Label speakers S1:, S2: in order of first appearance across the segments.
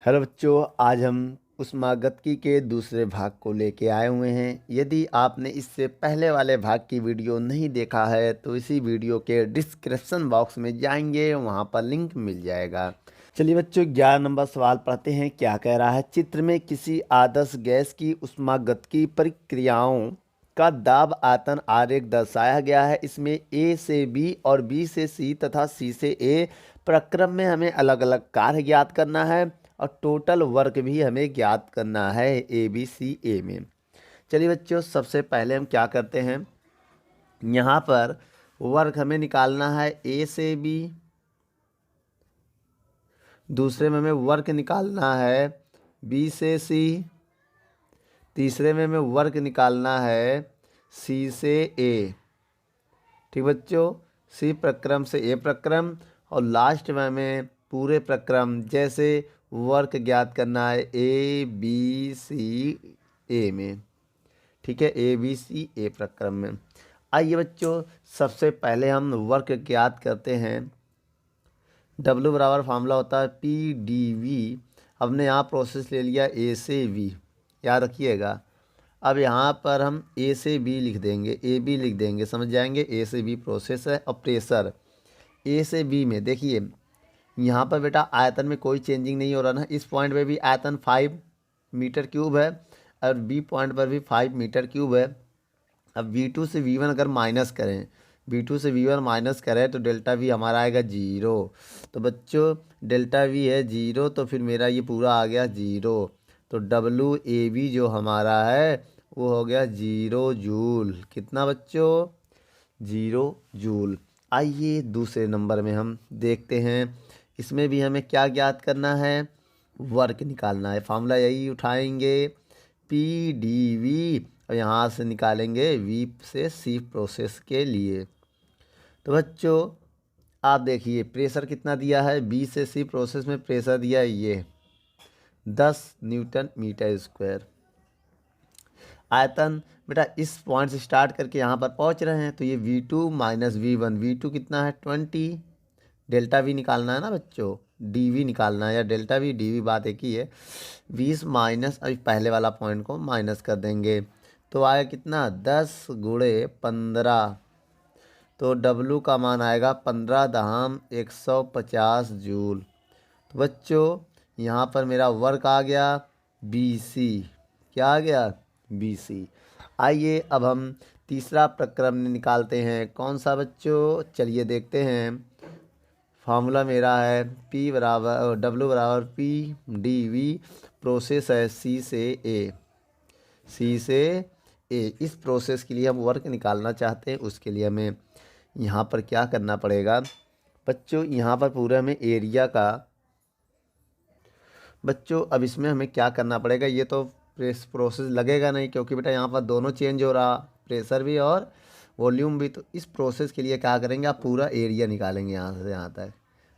S1: Hello बच्चों, आज हम ऊष्मागतिकी के दूसरे भाग को लेके आए हुए हैं। यदि आपने इससे पहले वाले भाग की वीडियो नहीं देखा है तो इसी वीडियो के डिस्क्रिप्शन बॉक्स में जाएंगे, वहां पर लिंक मिल जाएगा। चलिए बच्चों, 11 नंबर सवाल पढ़ते हैं। क्या कह रहा है? चित्र में किसी आदर्श गैस की ऊष्मागतिकी प्रक्रियाओं का दाब आयतन आरेख दर्शाया गया है। इसमें ए से बी और बी से सी तथा सी से ए प्रक्रम में हमें अलग अलग कार्य ज्ञात करना है और टोटल वर्क भी हमें ज्ञात करना है ए बी सी ए में। चलिए बच्चों, सबसे पहले हम क्या करते हैं, यहाँ पर वर्क हमें निकालना है ए से बी, दूसरे में हमें वर्क निकालना है बी से सी, तीसरे में हमें वर्क निकालना है सी से ए। ठीक बच्चों, सी प्रक्रम से ए प्रक्रम, और लास्ट में हमें पूरे प्रक्रम जैसे वर्क ज्ञात करना है ए बी सी ए में। ठीक है, ए बी सी ए प्रक्रम में। आइए बच्चों, सबसे पहले हम वर्क ज्ञात करते हैं। W बराबर फार्मूला होता है पी डी वी। हमने यहाँ प्रोसेस ले लिया ए से वी, याद रखिएगा। अब यहाँ पर हम ए से बी लिख देंगे, ए बी लिख देंगे, समझ जाएंगे। ए से बी प्रोसेस है। और प्रेशर ए से बी में देखिए, यहाँ पर बेटा आयतन में कोई चेंजिंग नहीं हो रहा ना। इस पॉइंट पे भी आयतन 5 मीटर क्यूब है और बी पॉइंट पर भी 5 मीटर क्यूब है। अब V2 से V1 अगर माइनस करें, V2 से V1 माइनस करें तो डेल्टा V हमारा आएगा 0। तो बच्चों डेल्टा V है 0, तो फिर मेरा ये पूरा आ गया 0। तो WAB जो हमारा है वो हो गया 0 जूल। कितना बच्चों? 0 जूल। आइए दूसरे नंबर में हम देखते हैं। इसमें भी हमें क्या ज्ञात करना है? वर्क निकालना है। फार्मूला यही उठाएंगे पी डी वी, और यहाँ से निकालेंगे वी से सी प्रोसेस के लिए। तो बच्चों आप देखिए प्रेशर कितना दिया है। बी से सी प्रोसेस में प्रेशर दिया है ये 10 न्यूटन मीटर स्क्वायर। आयतन बेटा इस पॉइंट से स्टार्ट करके यहाँ पर पहुँच रहे हैं, तो ये V2 माइनस V1। V2 कितना है 20। डेल्टा V निकालना है ना बच्चों, DV निकालना है, या डेल्टा V DV बात एक ही है। 20 माइनस, अभी पहले वाला पॉइंट को माइनस कर देंगे तो आएगा कितना 10 गुणे 15। तो W का मान आएगा 15 × 150 जूल। तो बच्चों यहाँ पर मेरा वर्क आ गया BC। क्या आ गया? BC। आइए अब हम तीसरा प्रक्रम निकालते हैं। कौन सा बच्चों? चलिए देखते हैं। फार्मूला मेरा है W बराबर पी डी वी, प्रोसेस है C से A। C से A इस प्रोसेस के लिए हम वर्क निकालना चाहते हैं। उसके लिए हमें यहाँ पर क्या करना पड़ेगा बच्चों? यहाँ पर पूरे हमें एरिया का बच्चों, अब इसमें हमें क्या करना पड़ेगा? ये तो प्रोसेस लगेगा नहीं, क्योंकि बेटा यहाँ पर दोनों चेंज हो रहा, प्रेशर भी और वॉल्यूम भी। तो इस प्रोसेस के लिए क्या करेंगे? आप पूरा एरिया निकालेंगे, यहाँ से यहाँ तक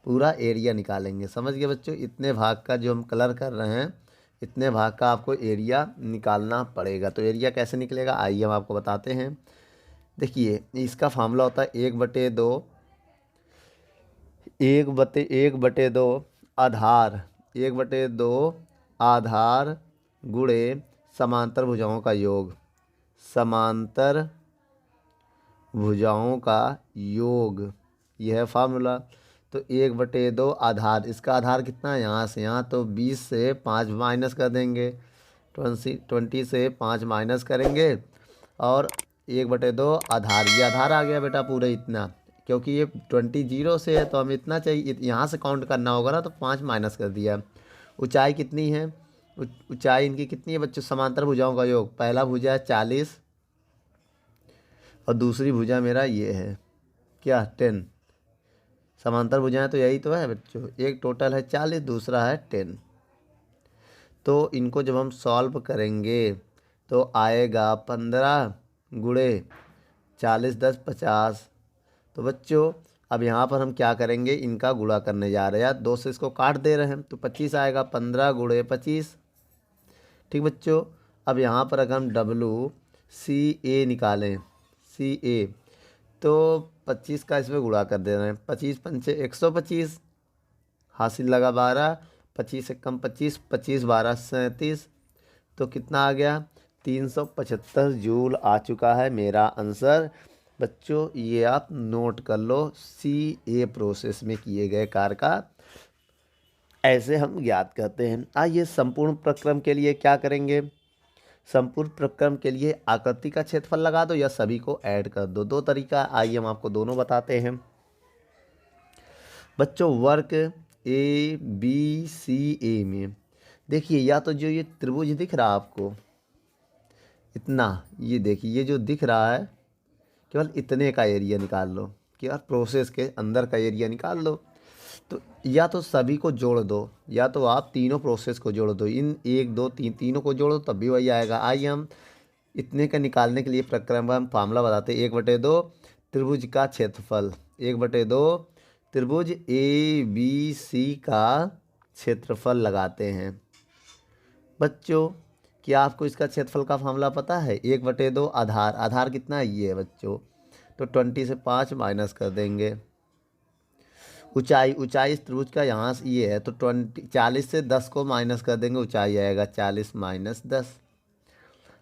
S1: पूरा एरिया निकालेंगे। समझ गए बच्चों? इतने भाग का जो हम कलर कर रहे हैं, इतने भाग का आपको एरिया निकालना पड़ेगा। तो एरिया कैसे निकलेगा आइए हम आपको बताते हैं। देखिए इसका फार्मूला होता है 1/2 आधार, 1/2 आधार गुणे समांतर भुजाओं का योग। समांतर भुजाओं का योग, यह है फार्मूला। तो 1/2 आधार, इसका आधार कितना है यहाँ से यहाँ, तो 20 से 5 माइनस कर देंगे। 20 से 5 माइनस करेंगे और 1/2 आधार, ये आधार आ गया बेटा पूरे इतना। क्योंकि ये 20 0 से है तो हमें इतना चाहिए, यहाँ से काउंट करना होगा ना, तो 5 माइनस कर दिया। ऊंचाई कितनी है? ऊंचाई इनकी कितनी है बच्चों? समांतर भुजाओं का योग, पहला भुजा है 40 और दूसरी भुजा मेरा ये है क्या 10। समांतर भुजाएं तो यही तो है बच्चों, एक टोटल है 40, दूसरा है 10। तो इनको जब हम सॉल्व करेंगे तो आएगा 15 गुणे 40 10 50। तो बच्चों अब यहाँ पर हम क्या करेंगे? इनका गुणा करने जा रहे हैं, 2 से इसको काट दे रहे हैं, तो 25 आएगा। 15 गुणे 25। ठीक बच्चों, अब यहाँ पर अगर हम WCA निकालें, CA, तो 25 का इसमें गुणा कर दे रहे हैं। 25 पंचे 125, हासिल लगा 12, 25 से कम 25, 25 12 37, तो कितना आ गया 375 जूल आ चुका है मेरा आंसर। बच्चों ये आप नोट कर लो, CA प्रोसेस में किए गए कार्य का ऐसे हम ज्ञात करते हैं। आइए संपूर्ण प्रक्रम के लिए क्या करेंगे। संपूर्ण प्रक्रम के लिए आकृति का क्षेत्रफल लगा दो या सभी को ऐड कर दो, दो तरीका। आइए हम आपको दोनों बताते हैं। बच्चों वर्ग ABCA में देखिए, या तो जो ये त्रिभुज दिख रहा है आपको इतना, ये देखिए ये जो दिख रहा है केवल इतने का एरिया निकाल लो, केवल प्रोसेस के अंदर का एरिया निकाल लो। तो या तो सभी को जोड़ दो, या तो आप तीनों प्रोसेस को जोड़ दो, इन 1 2 3 तीनों को जोड़ो तब भी वही आएगा। आइए हम इतने का निकालने के लिए प्रक्रम का हम फार्मूला बताते हैं। 1/2 त्रिभुज का क्षेत्रफल, 1/2 त्रिभुज ABC का क्षेत्रफल लगाते हैं। बच्चों क्या आपको इसका क्षेत्रफल का फार्मूला पता है। 1/2 आधार, आधार कितना है ये है बच्चों, तो 20 से 5 माइनस कर देंगे। ऊंचाई, ऊंचाई इस त्रिभुज का यहाँ से ये है, तो 40 से 10 को माइनस कर देंगे, ऊंचाई आएगा 40 माइनस 10।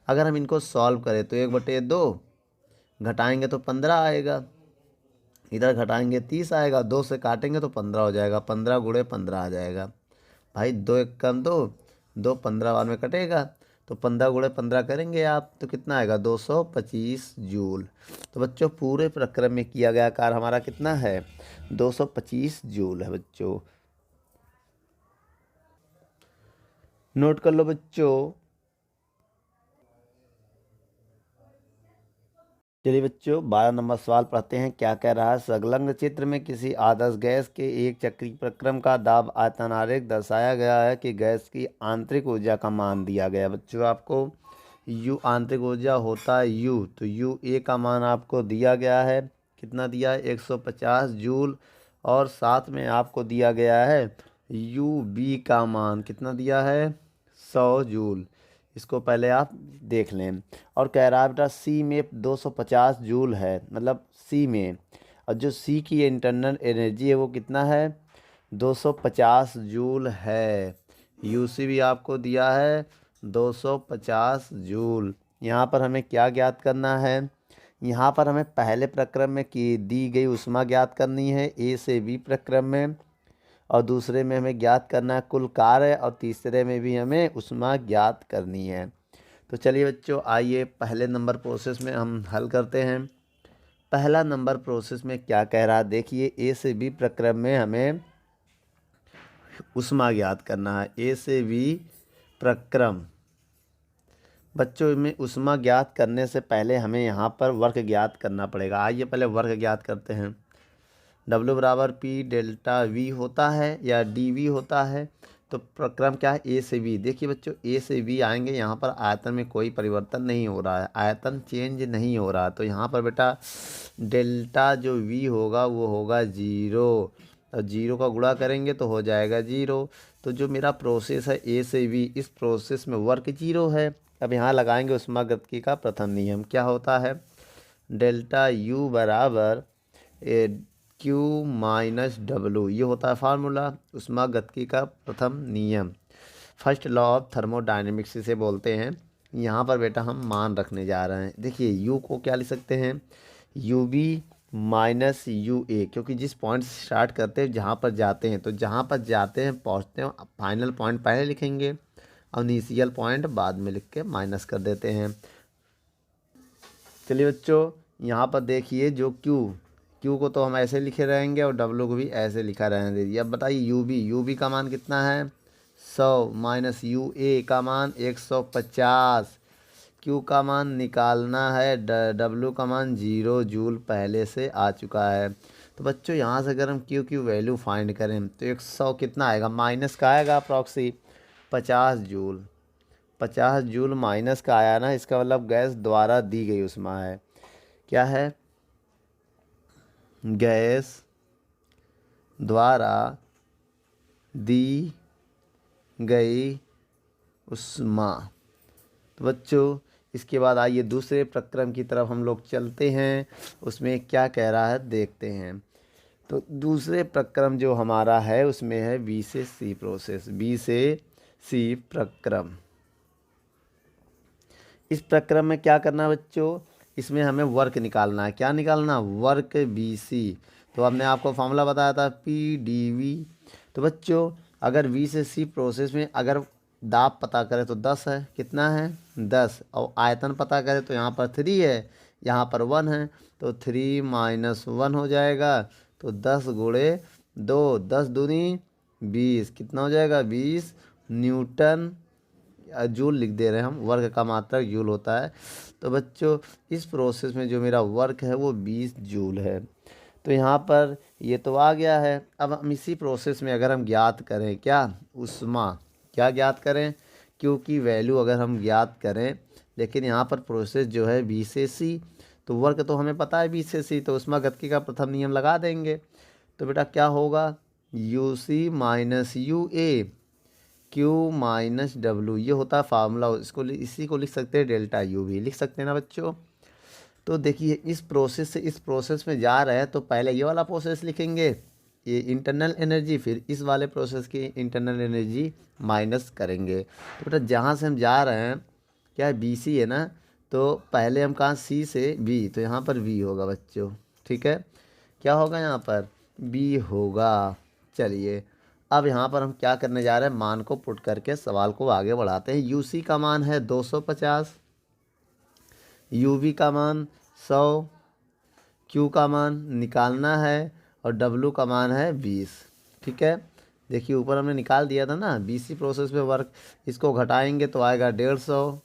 S1: अगर हम इनको सॉल्व करें तो 1/2 घटाएंगे तो 15 आएगा, इधर घटाएंगे 30 आएगा, 2 से काटेंगे तो 15 हो जाएगा, 15 गुणे 15 आ जाएगा। भाई 2 1 कम 2, 2 15 बार में कटेगा, तो 15 गुणे 15 करेंगे आप तो कितना आएगा 225 जूल। तो बच्चों पूरे प्रक्रम में किया गया कार्य हमारा कितना है 225 जूल है। बच्चों नोट कर लो बच्चों। चलिए बच्चों 12 नंबर सवाल पढ़ते हैं। क्या कह रहा है। संलग्न चित्र में किसी आदर्श गैस के एक चक्रीय प्रक्रम का दाब आयतन आरेख दर्शाया गया है कि गैस की आंतरिक ऊर्जा का मान दिया गया। बच्चों आपको U आंतरिक ऊर्जा होता है U, तो UA का मान आपको दिया गया है, कितना दिया है 150 जूल, और साथ में आपको दिया गया है UB का मान कितना दिया है 100 जूल। इसको पहले आप देख लें। और कह रहा है बेटा C में 250 जूल है, मतलब C में, और जो C की इंटरनल एनर्जी है वो कितना है 250 जूल है। UC भी आपको दिया है 250 जूल। यहाँ पर हमें क्या ज्ञात करना है, यहाँ पर हमें पहले प्रक्रम में की दी गई ऊष्मा ज्ञात करनी है A से B प्रक्रम में, और दूसरे में हमें ज्ञात करना है कुल कार्य, और तीसरे में भी हमें ऊष्मा ज्ञात करनी है। तो चलिए बच्चों आइए पहले नंबर प्रोसेस में हम हल करते हैं। पहला नंबर प्रोसेस में क्या कह रहा है देखिए, A से B प्रक्रम में हमें ऊष्मा ज्ञात करना है। A से B प्रक्रम बच्चों में ऊष्मा ज्ञात करने से पहले हमें यहाँ पर वर्क ज्ञात करना पड़ेगा। आइए पहले वर्क ज्ञात करते हैं। W बराबर P डेल्टा V होता है या DV होता है। तो प्रक्रम क्या है A से B। देखिए बच्चों A से B आएंगे, यहाँ पर आयतन में कोई परिवर्तन नहीं हो रहा है, आयतन चेंज नहीं हो रहा, तो यहाँ पर बेटा डेल्टा जो V होगा वो होगा 0, और 0 का गुणा करेंगे तो हो जाएगा 0। तो जो मेरा प्रोसेस है A से B, इस प्रोसेस में वर्क 0 है। अब यहाँ लगाएंगे ऊष्मागतिकी का प्रथम नियम, क्या होता है डेल्टा U बराबर Q माइनस W, ये होता है फार्मूला ऊष्मागतिकी का प्रथम नियम, फर्स्ट लॉ ऑफ थर्मोडायनेमिक्स इसे बोलते हैं। यहाँ पर बेटा हम मान रखने जा रहे हैं। देखिए U को क्या लिख सकते हैं UB माइनस UA, क्योंकि जिस पॉइंट से स्टार्ट करते हैं जहाँ पर जाते हैं, तो जहाँ पर जाते हैं पहुँचते हैं, फाइनल पॉइंट पहले लिखेंगे और इनिशियल पॉइंट बाद में लिख के माइनस कर देते हैं। चलिए बच्चों यहाँ पर देखिए जो Q को तो हम ऐसे लिखे रहेंगे और W को भी ऐसे लिखा रहने दीजिए। अब बताइए UB का मान कितना है 100 माइनस UA का मान 150, Q का मान निकालना है, W का मान 0 जूल पहले से आ चुका है। तो बच्चों यहाँ से अगर हम Q वैल्यू फाइंड करें तो 100 कितना आएगा माइनस का आएगा अप्रॉक्सी 50 जूल, 50 जूल माइनस का आया ना, इसका मतलब गैस द्वारा दी गई ऊष्मा है। क्या है गैस द्वारा दी गई ऊष्मा। तो बच्चों इसके बाद आइए दूसरे प्रक्रम की तरफ हम लोग चलते हैं, उसमें क्या कह रहा है देखते हैं। तो दूसरे प्रक्रम जो हमारा है उसमें है बी से सी प्रोसेस, बी से सी प्रक्रम। इस प्रक्रम में क्या करना है बच्चों, इसमें हमें वर्क निकालना है। क्या निकालना, वर्क बी सी। तो हमने आपको फॉर्मूला बताया था पी डी वी। तो बच्चों अगर बी से सी प्रोसेस में अगर दाब पता करें तो 10 है, कितना है 10, और आयतन पता करें तो यहाँ पर 3 है, यहाँ पर 1 है, तो 3 - 1 हो जाएगा। तो 10 गुणे 2, 10 दूनी 20, कितना हो जाएगा 20 न्यूटन। जूल लिख दे रहे हैं हम, वर्क का मात्रक जूल होता है। तो बच्चों इस प्रोसेस में जो मेरा वर्क है वो 20 जूल है। तो यहाँ पर ये तो आ गया है। अब हम इसी प्रोसेस में अगर हम ज्ञात करें क्या, ऊष्मा क्या ज्ञात करें, क्योंकि वैल्यू अगर हम ज्ञात करें, लेकिन यहाँ पर प्रोसेस जो है बी से सी, तो वर्क तो हमें पता है बी से सी, तो ऊष्मागतिकी का प्रथम नियम लगा देंगे। तो बेटा क्या होगा, U C minus U A Q minus W, ये होता है फार्मूला। इसको इसी को लिख सकते हैं डेल्टा यू भी लिख सकते हैं ना बच्चों। तो देखिए इस प्रोसेस से इस प्रोसेस में जा रहे हैं तो पहले ये वाला प्रोसेस लिखेंगे, ये इंटरनल एनर्जी, फिर इस वाले प्रोसेस की इंटरनल एनर्जी माइनस करेंगे। तो बेटा जहाँ से हम जा रहे हैं क्या बी सी है ना, तो पहले हम कहाँ सी से बी, तो यहाँ पर बी होगा बच्चों। ठीक है, क्या होगा यहाँ पर बी होगा। चलिए अब यहाँ पर हम क्या करने जा रहे हैं, मान को पुट करके सवाल को आगे बढ़ाते हैं। यू सी का मान है 250, यू वी का मान 100, क्यू का मान निकालना है और डब्लू का मान है 20। ठीक है, देखिए ऊपर हमने निकाल दिया था ना, बीसी प्रोसेस में वर्क, इसको घटाएंगे तो आएगा 150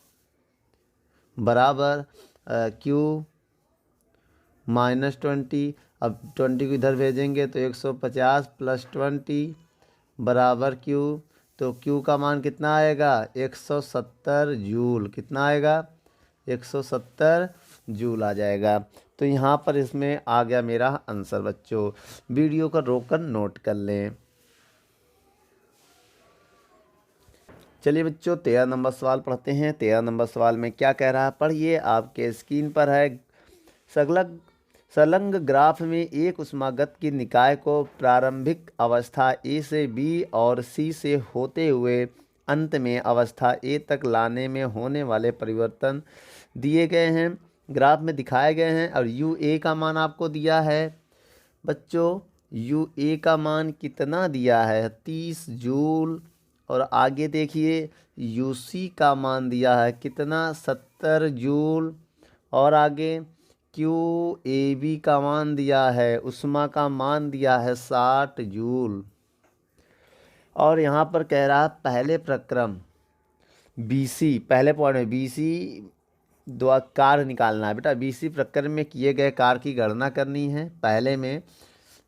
S1: बराबर क्यू -20। अब 20 को इधर भेजेंगे तो 150 + 20 बराबर क्यू। तो क्यू का मान कितना आएगा 170 जूल, कितना आएगा 170 जूल आ जाएगा। तो यहाँ पर इसमें आ गया मेरा आंसर बच्चों। वीडियो को रोक कर नोट कर लें। चलिए बच्चों 13 नंबर सवाल पढ़ते हैं। 13 नंबर सवाल में क्या कह रहा है, पढ़िए, आपके स्क्रीन पर है। संलग्न ग्राफ में एक ऊष्मागत की निकाय को प्रारंभिक अवस्था ए से बी और सी से होते हुए अंत में अवस्था ए तक लाने में होने वाले परिवर्तन दिए गए हैं, ग्राफ में दिखाए गए हैं। और यू ए का मान आपको दिया है बच्चों, यू ए का मान कितना दिया है 30 जूल। और आगे देखिए यू सी का मान दिया है कितना 70 जूल। और आगे क्यू ए बी का मान दिया है, ऊष्मा का मान दिया है 60 जूल। और यहाँ पर कह रहा है पहले प्रक्रम बीसी, पहले पॉइंट में बीसी द्वारा कार्य निकालना है। बेटा बीसी प्रक्रम में किए गए कार्य की गणना करनी है, पहले में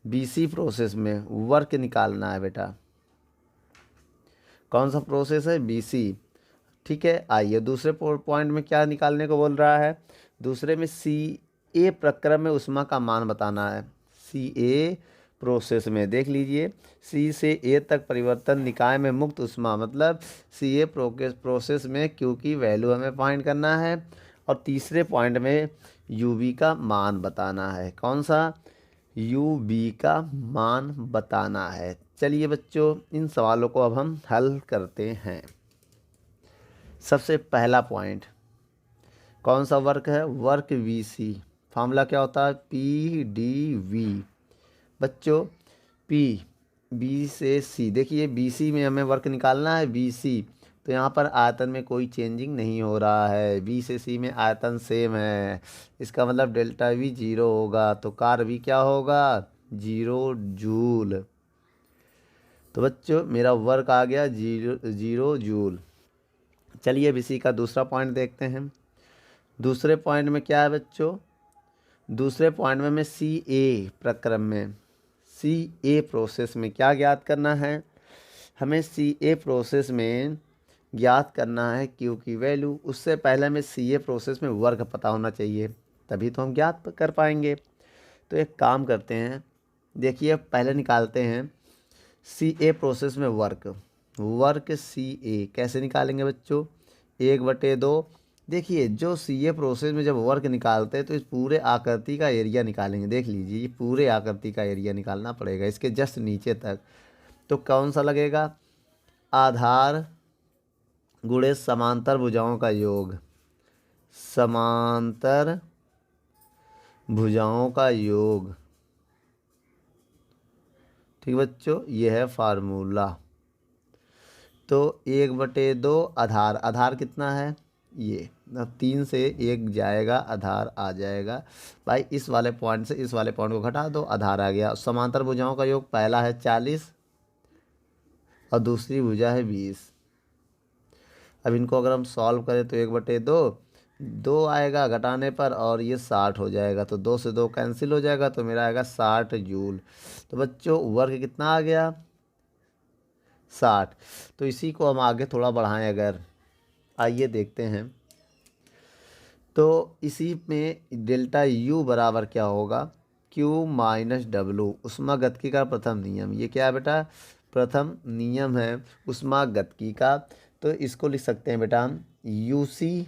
S1: बीसी प्रोसेस में वर्क निकालना है। बेटा कौन सा प्रोसेस है बीसी। ठीक है, आइए दूसरे पॉइंट में क्या निकालने को बोल रहा है, दूसरे में सी ए प्रक्रम में ऊष्मा का मान बताना है। सी ए प्रोसेस में देख लीजिए, सी से ए तक परिवर्तन निकाय में मुक्त ऊष्मा, मतलब सी ए प्रोसेस में क्यू की वैल्यू हमें फाइंड करना है। और तीसरे पॉइंट में यू बी का मान बताना है। कौन सा, यू बी का मान बताना है। चलिए बच्चों इन सवालों को अब हम हल करते हैं। सबसे पहला पॉइंट कौन सा वर्क है, वर्क वी सी। फार्मूला क्या होता है पी डी वी। बच्चों पी बी से सी, देखिए बी सी में हमें वर्क निकालना है बी सी, तो यहाँ पर आयतन में कोई चेंजिंग नहीं हो रहा है, बी से सी में आयतन सेम है, इसका मतलब डेल्टा वी 0 होगा। तो कार्य भी क्या होगा 0 जूल। तो बच्चों मेरा वर्क आ गया 0 जूल। चलिए अब इसी का दूसरा पॉइंट देखते हैं। दूसरे पॉइंट में क्या है बच्चों, दूसरे पॉइंट में सी ए प्रक्रम में सी ए प्रोसेस में क्या ज्ञात करना है, हमें सी ए प्रोसेस में ज्ञात करना है क्यू की वैल्यू। उससे पहले हमें सी ए प्रोसेस में वर्क पता होना चाहिए, तभी तो हम ज्ञात कर पाएंगे। तो एक काम करते हैं, देखिए पहले निकालते हैं सी ए प्रोसेस में वर्क सी ए कैसे निकालेंगे बच्चों, 1/2 देखिए जो सीए प्रोसेस में जब वर्क निकालते हैं तो इस पूरे आकृति का एरिया निकालेंगे। देख लीजिए ये पूरे आकृति का एरिया निकालना पड़ेगा इसके जस्ट नीचे तक। तो कौन सा लगेगा, आधार गुणे समांतर भुजाओं का योग, समांतर भुजाओं का योग। ठीक बच्चों, ये है फार्मूला। तो 1/2 आधार, आधार कितना है ये, 3 से 1 जाएगा, आधार आ जाएगा भाई। इस वाले पॉइंट से इस वाले पॉइंट को घटा दो, आधार आ गया। समांतर भुजाओं का योग पहला है 40 और दूसरी भुजा है 20। अब इनको अगर हम सॉल्व करें तो 1/2 2 आएगा घटाने पर और ये 60 हो जाएगा। तो 2 से 2 कैंसिल हो जाएगा तो मेरा आएगा 60 जूल। तो बच्चों वर्क कितना आ गया, 60। तो इसी को हम आगे थोड़ा बढ़ाएं अगर, आइए देखते हैं। तो इसी में डेल्टा यू बराबर क्या होगा, क्यू माइनस डब्लू, ऊष्मागतिकी का प्रथम नियम। ये क्या है बेटा, प्रथम नियम है ऊष्मागतिकी का। तो इसको लिख सकते हैं बेटा हम यू सी,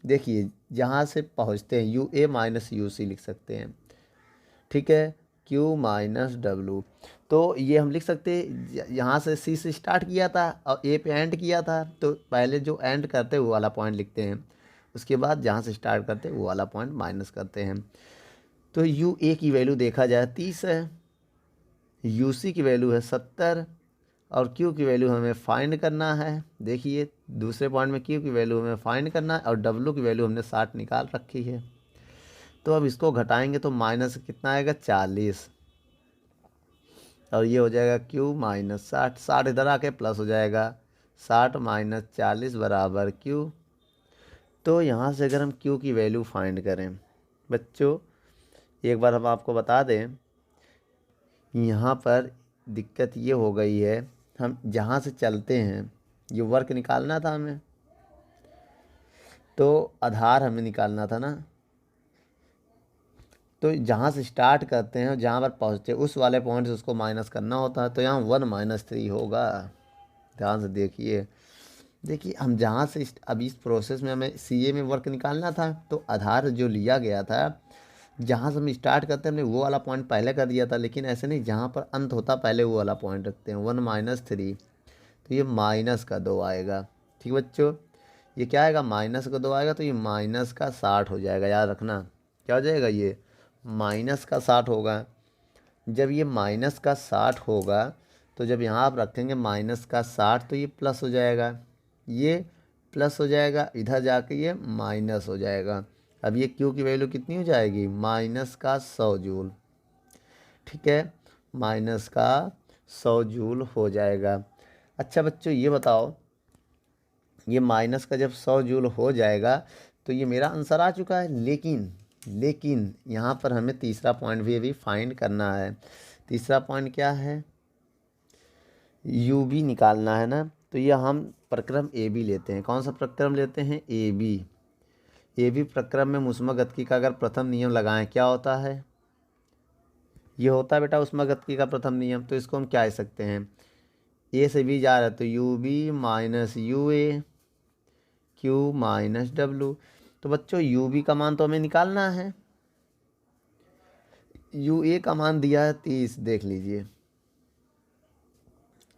S1: देखिए जहाँ से पहुँचते हैं you A minus you see लिख सकते हैं। ठीक है, क्यू माइनस डब्लू। तो ये हम लिख सकते हैं, यहाँ से सी से स्टार्ट किया था और ए पे एंड किया था, तो पहले जो एंड करते हैं वो वाला पॉइंट लिखते हैं, उसके बाद जहाँ से स्टार्ट करते हैं वो वाला पॉइंट माइनस करते हैं। तो यू ए की वैल्यू देखा जाए 30 है, यू सी की वैल्यू है 70 और क्यू की वैल्यू हमें फाइंड करना है। देखिए दूसरे पॉइंट में क्यू की वैल्यू हमें फाइंड करना है और डब्लू की वैल्यू हमने 60 निकाल रखी है। तो अब इसको घटाएंगे तो माइनस कितना आएगा, 40 और ये हो जाएगा क्यू माइनस 60। 60 इधर आके प्लस हो जाएगा, 60 माइनस 40 बराबर क्यू। तो यहाँ से अगर हम क्यू की वैल्यू फाइंड करें बच्चों, एक बार हम आपको बता दें, यहाँ पर दिक्कत ये हो गई है, हम जहाँ से चलते हैं ये वर्क निकालना था हमें, तो आधार हमें निकालना था ना। तो जहाँ से स्टार्ट करते हैं जहाँ पर पहुँचते हैं उस वाले पॉइंट से उसको माइनस करना होता है। तो यहाँ 1 - 3 होगा। ध्यान से देखिए, देखिए हम जहाँ से अब इस प्रोसेस में हमें सीए में वर्क निकालना था, तो आधार जो लिया गया था जहाँ से हम स्टार्ट करते हैं हमने वो वाला पॉइंट पहले कर दिया था, लेकिन ऐसे नहीं, जहाँ पर अंत होता पहले वो वाला पॉइंट रखते हैं। 1 - 3, तो ये -2 आएगा। ठीक बच्चों, ये क्या आएगा, -2 आएगा। तो ये -60 हो जाएगा, याद रखना क्या हो जाएगा, ये -60 होगा। जब ये -60 होगा तो जब यहाँ आप रखेंगे -60 तो ये प्लस हो जाएगा, ये प्लस हो जाएगा, इधर जाके ये माइनस हो जाएगा। अब ये क्यू की वैल्यू कितनी हो जाएगी, -100 जूल। ठीक है, -100 जूल हो जाएगा। अच्छा बच्चों ये बताओ, ये माइनस का जब 100 जूल हो जाएगा तो ये मेरा आंसर आ चुका है। लेकिन यहाँ पर हमें तीसरा पॉइंट भी अभी फाइंड करना है। तीसरा पॉइंट क्या है, यू बी निकालना है ना। तो ये हम प्रक्रम ए बी लेते हैं। कौन सा प्रक्रम लेते हैं, ए बी। ए बी प्रक्रम में ऊष्मागतिकी का अगर प्रथम नियम लगाएं क्या होता है, ये होता है बेटा ऊष्मागतिकी का प्रथम नियम। तो इसको हम क्या लिख सकते हैं, ए से बी जा रहा है तो U B minus U A, Q minus W. तो बच्चों यू बी का मान तो हमें निकालना है, यू ए का मान दिया है 30, देख लीजिए।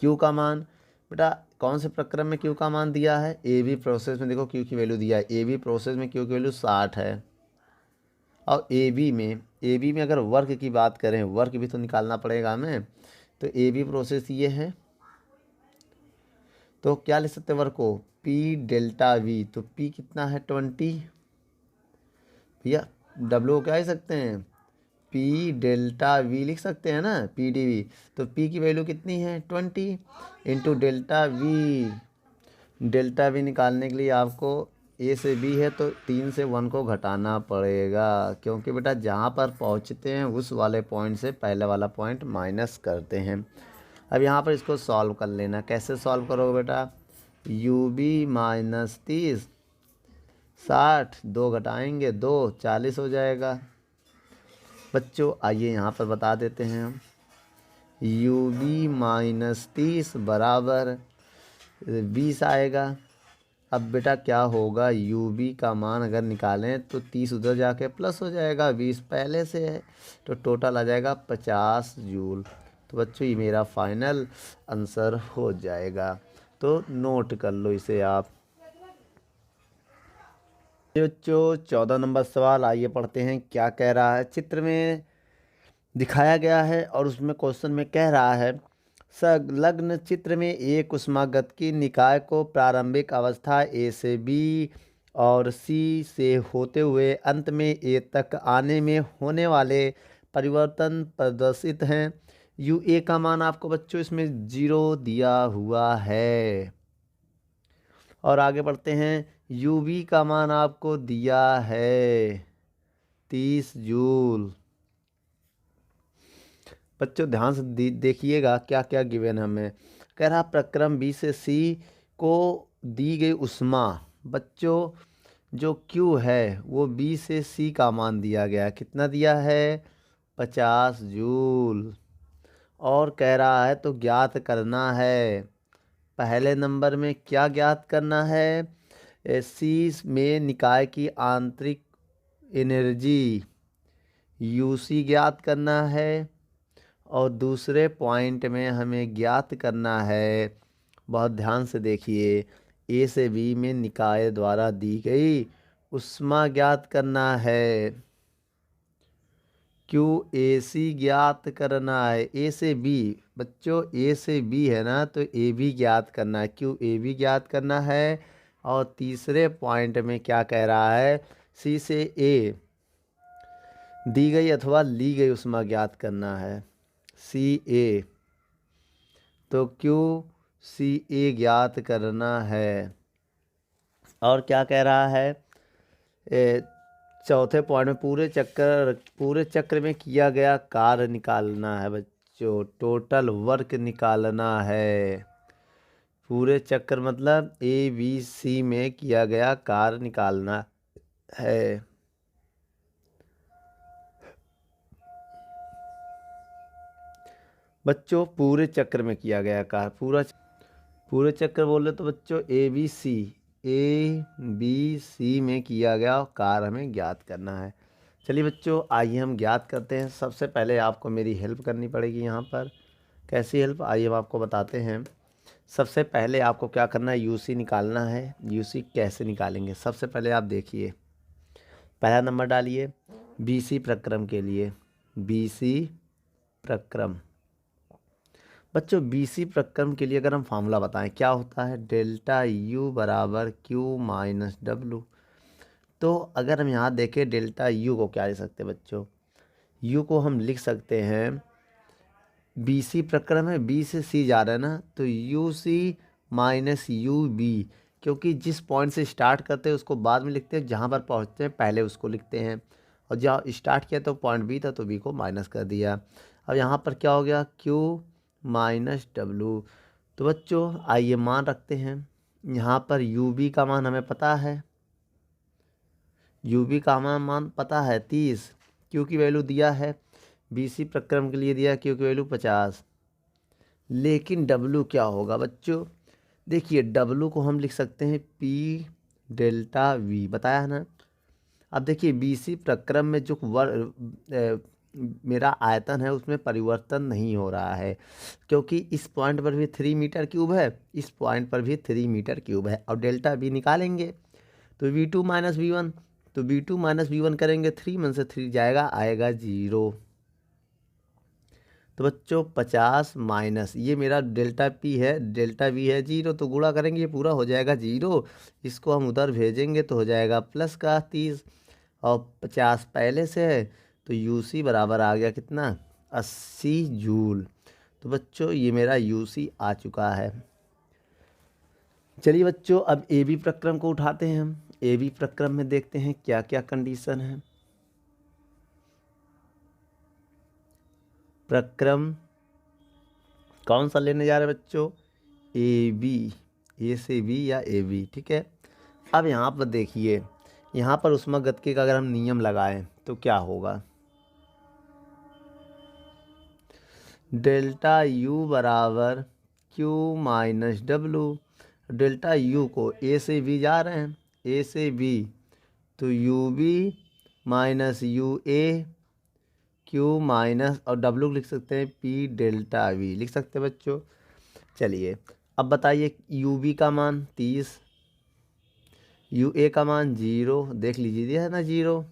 S1: क्यू का मान बेटा कौन से प्रक्रम में क्यू का मान दिया है, ए बी प्रोसेस में। देखो क्यू की वैल्यू दिया है, ए बी प्रोसेस में क्यू की वैल्यू 60 है। और ए बी में अगर वर्क की बात करें, वर्क भी तो निकालना पड़ेगा हमें। तो ए बी प्रोसेस ये है, तो क्या लिख सकते हैं वर्क को, पी डेल्टा वी। तो पी कितना है 20 भैया, डब्ल्यू क्या लिख सकते हैं, पी डेल्टा वी लिख सकते हैं ना, पी डी वी। तो पी की वैल्यू कितनी है 20 into delta we. Delta we निकालने के लिए आपको ए से बी है तो 3 से 1 को घटाना पड़ेगा, क्योंकि बेटा जहाँ पर पहुँचते हैं उस वाले पॉइंट से पहले वाला पॉइंट माइनस करते हैं। अब यहाँ पर इसको सॉल्व कर लेना। कैसे सॉल्व करोगे बेटा, यू बी -30, 60, 2 घटाएंगे 2, 40 हो जाएगा। बच्चों आइए यहाँ पर बता देते हैं हम, यू बी -30 बराबर 20 आएगा। अब बेटा क्या होगा, यू बी का मान अगर निकालें तो 30 उधर जाके प्लस हो जाएगा, 20 पहले से है, तो टोटल आ जाएगा 50 जूल। तो बच्चों ये मेरा फाइनल आंसर हो जाएगा, तो नोट कर लो इसे आप। बच्चों 14 नंबर सवाल, आइए पढ़ते हैं क्या कह रहा है। चित्र में दिखाया गया है और उसमें क्वेश्चन में कह रहा है, संलग्न चित्र में एक ऊष्मागतिकी निकाय को प्रारंभिक अवस्था ए से बी और सी से होते हुए अंत में ए तक आने में होने वाले परिवर्तन प्रदर्शित हैं। यू ए का मान आपको बच्चों इसमें 0 दिया हुआ है, और आगे बढ़ते हैं। यू बी का मान आपको दिया है 30 जूल। बच्चों ध्यान से देखिएगा क्या क्या गिवन है हमें। कह रहा प्रक्रम बी से सी को दी गई उष्मा, बच्चों जो क्यू है वो बी से सी का मान दिया गया, कितना दिया है 50 जूल। और कह रहा है तो ज्ञात करना है, पहले नंबर में क्या ज्ञात करना है, सी में निकाय की आंतरिक एनर्जी यूसी ज्ञात करना है, और दूसरे पॉइंट में हमें ज्ञात करना है, बहुत ध्यान से देखिए, ए से बी में निकाय द्वारा दी गई उष्मा ज्ञात करना है। क्यू ए सी ज्ञात करना है, ए से बी, बच्चों ए से बी है ना, तो ए भी ज्ञात करना है, क्यू ए भी ज्ञात करना है। और तीसरे पॉइंट में क्या कह रहा है, सी से ए दी गई अथवा ली गई उष्मा ज्ञात करना है, सी ए, तो क्यू सी ए ज्ञात करना है। और क्या कह रहा है, चौथे पॉइंट में पूरे चक्र में किया गया कार्य निकालना है बच्चों, टोटल वर्क निकालना है। पूरे चक्र मतलब ए बी सी में किया गया कार्य निकालना है। बच्चों पूरे चक्र में किया गया कार्य, पूरे चक्र बोले तो बच्चों ए बी सी में किया गया कार्य हमें ज्ञात करना है। चलिए बच्चों आइए हम ज्ञात करते हैं। सबसे पहले आपको मेरी हेल्प करनी पड़ेगी यहाँ पर। कैसी हेल्प, आइए हम आपको बताते हैं। सबसे पहले आपको क्या करना है, यूसी निकालना है। यूसी कैसे निकालेंगे, सबसे पहले आप देखिए, पहला नंबर डालिए बीसी प्रक्रम के लिए, बीसी प्रक्रम। बच्चों बीसी प्रक्रम के लिए अगर हम फार्मूला बताएं क्या होता है, डेल्टा यू बराबर क्यू माइनस डब्लू। तो अगर हम यहाँ देखें डेल्टा यू को क्या लिख सकते हैं बच्चों, यू को हम लिख सकते हैं, बी सी प्रक्रम है, बी से सी जा रहा है ना, तो U C minus U B, क्योंकि जिस पॉइंट से स्टार्ट करते हैं उसको बाद में लिखते हैं, जहाँ पर पहुँचते हैं पहले उसको लिखते हैं। और जहाँ स्टार्ट किया तो पॉइंट बी था तो बी को माइनस कर दिया। अब यहाँ पर क्या हो गया, क्यू माइनस डब्लू। तो बच्चों आइए मान रखते हैं, यहाँ पर यू बी का मान हमें पता है, यू बी का मान पता है 30, क्यू की वैल्यू दिया है, बी सी प्रक्रम के लिए दिया क्यू की वैल्यू 50। लेकिन डब्लू क्या होगा बच्चों, देखिए डब्लू को हम लिख सकते हैं पी डेल्टा वी, बताया है ना। अब देखिए बी सी प्रक्रम में जो मेरा आयतन है उसमें परिवर्तन नहीं हो रहा है, क्योंकि इस पॉइंट पर भी 3 मीटर क्यूब है, इस पॉइंट पर भी 3 मीटर क्यूब है। और डेल्टा वी निकालेंगे तो V2 माइनस V1, तो V2 माइनस V1 करेंगे, 3 में से 3 जाएगा, आएगा 0। तो बच्चों 50 माइनस ये मेरा डेल्टा पी है, डेल्टा वी है 0, तो गुणा करेंगे ये पूरा हो जाएगा 0, इसको हम उधर भेजेंगे तो हो जाएगा प्लस का 30, और 50 पहले से है, तो यूसी बराबर आ गया कितना 80 जूल। तो बच्चों ये मेरा यूसी आ चुका है। चलिए बच्चों अब ए बी प्रक्रम को उठाते हैं हम। ए बी प्रक्रम में देखते हैं क्या क्या कंडीशन है। प्रक्रम कौन सा लेने जा रहे हैं बच्चों, ए बी, ए से बी या ए बी, ठीक है। अब यहाँ पर देखिए, यहाँ पर ऊष्मागतिकी का अगर हम नियम लगाएं तो क्या होगा, डेल्टा यू बराबर Q minus W. Delta U को ए से बी जा रहे हैं, ए से बी, तो U B minus U A Q minus, और डब्लू लिख सकते हैं पी डेल्टा वी, लिख सकते हैं बच्चों। चलिए अब बताइए यू बी का मान 30, यू ए का मान 0, देख लीजिए दिया है ना 0।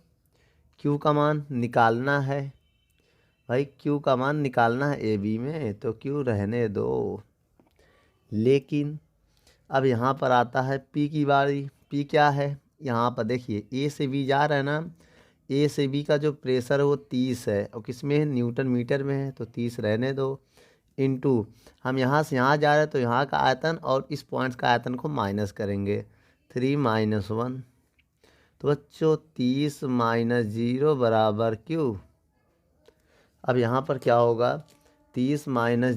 S1: क्यू का मान निकालना है भाई, क्यू का मान निकालना है ए बी में, तो क्यू रहने दो। लेकिन अब यहाँ पर आता है पी की बारी। पी क्या है, यहाँ पर देखिए ए से बी जा रहा है ना, ए से बी का जो प्रेशर है वो 30 है, और किस में है, न्यूटन मीटर में है, तो 30 रहने दो। इनटू हम यहाँ से यहाँ जा रहे हैं तो यहाँ का आयतन और इस पॉइंट का आयतन को माइनस करेंगे, 3 - 1। तो बच्चों 30 - 0 बराबर क्यू। अब यहाँ पर क्या होगा, 30 -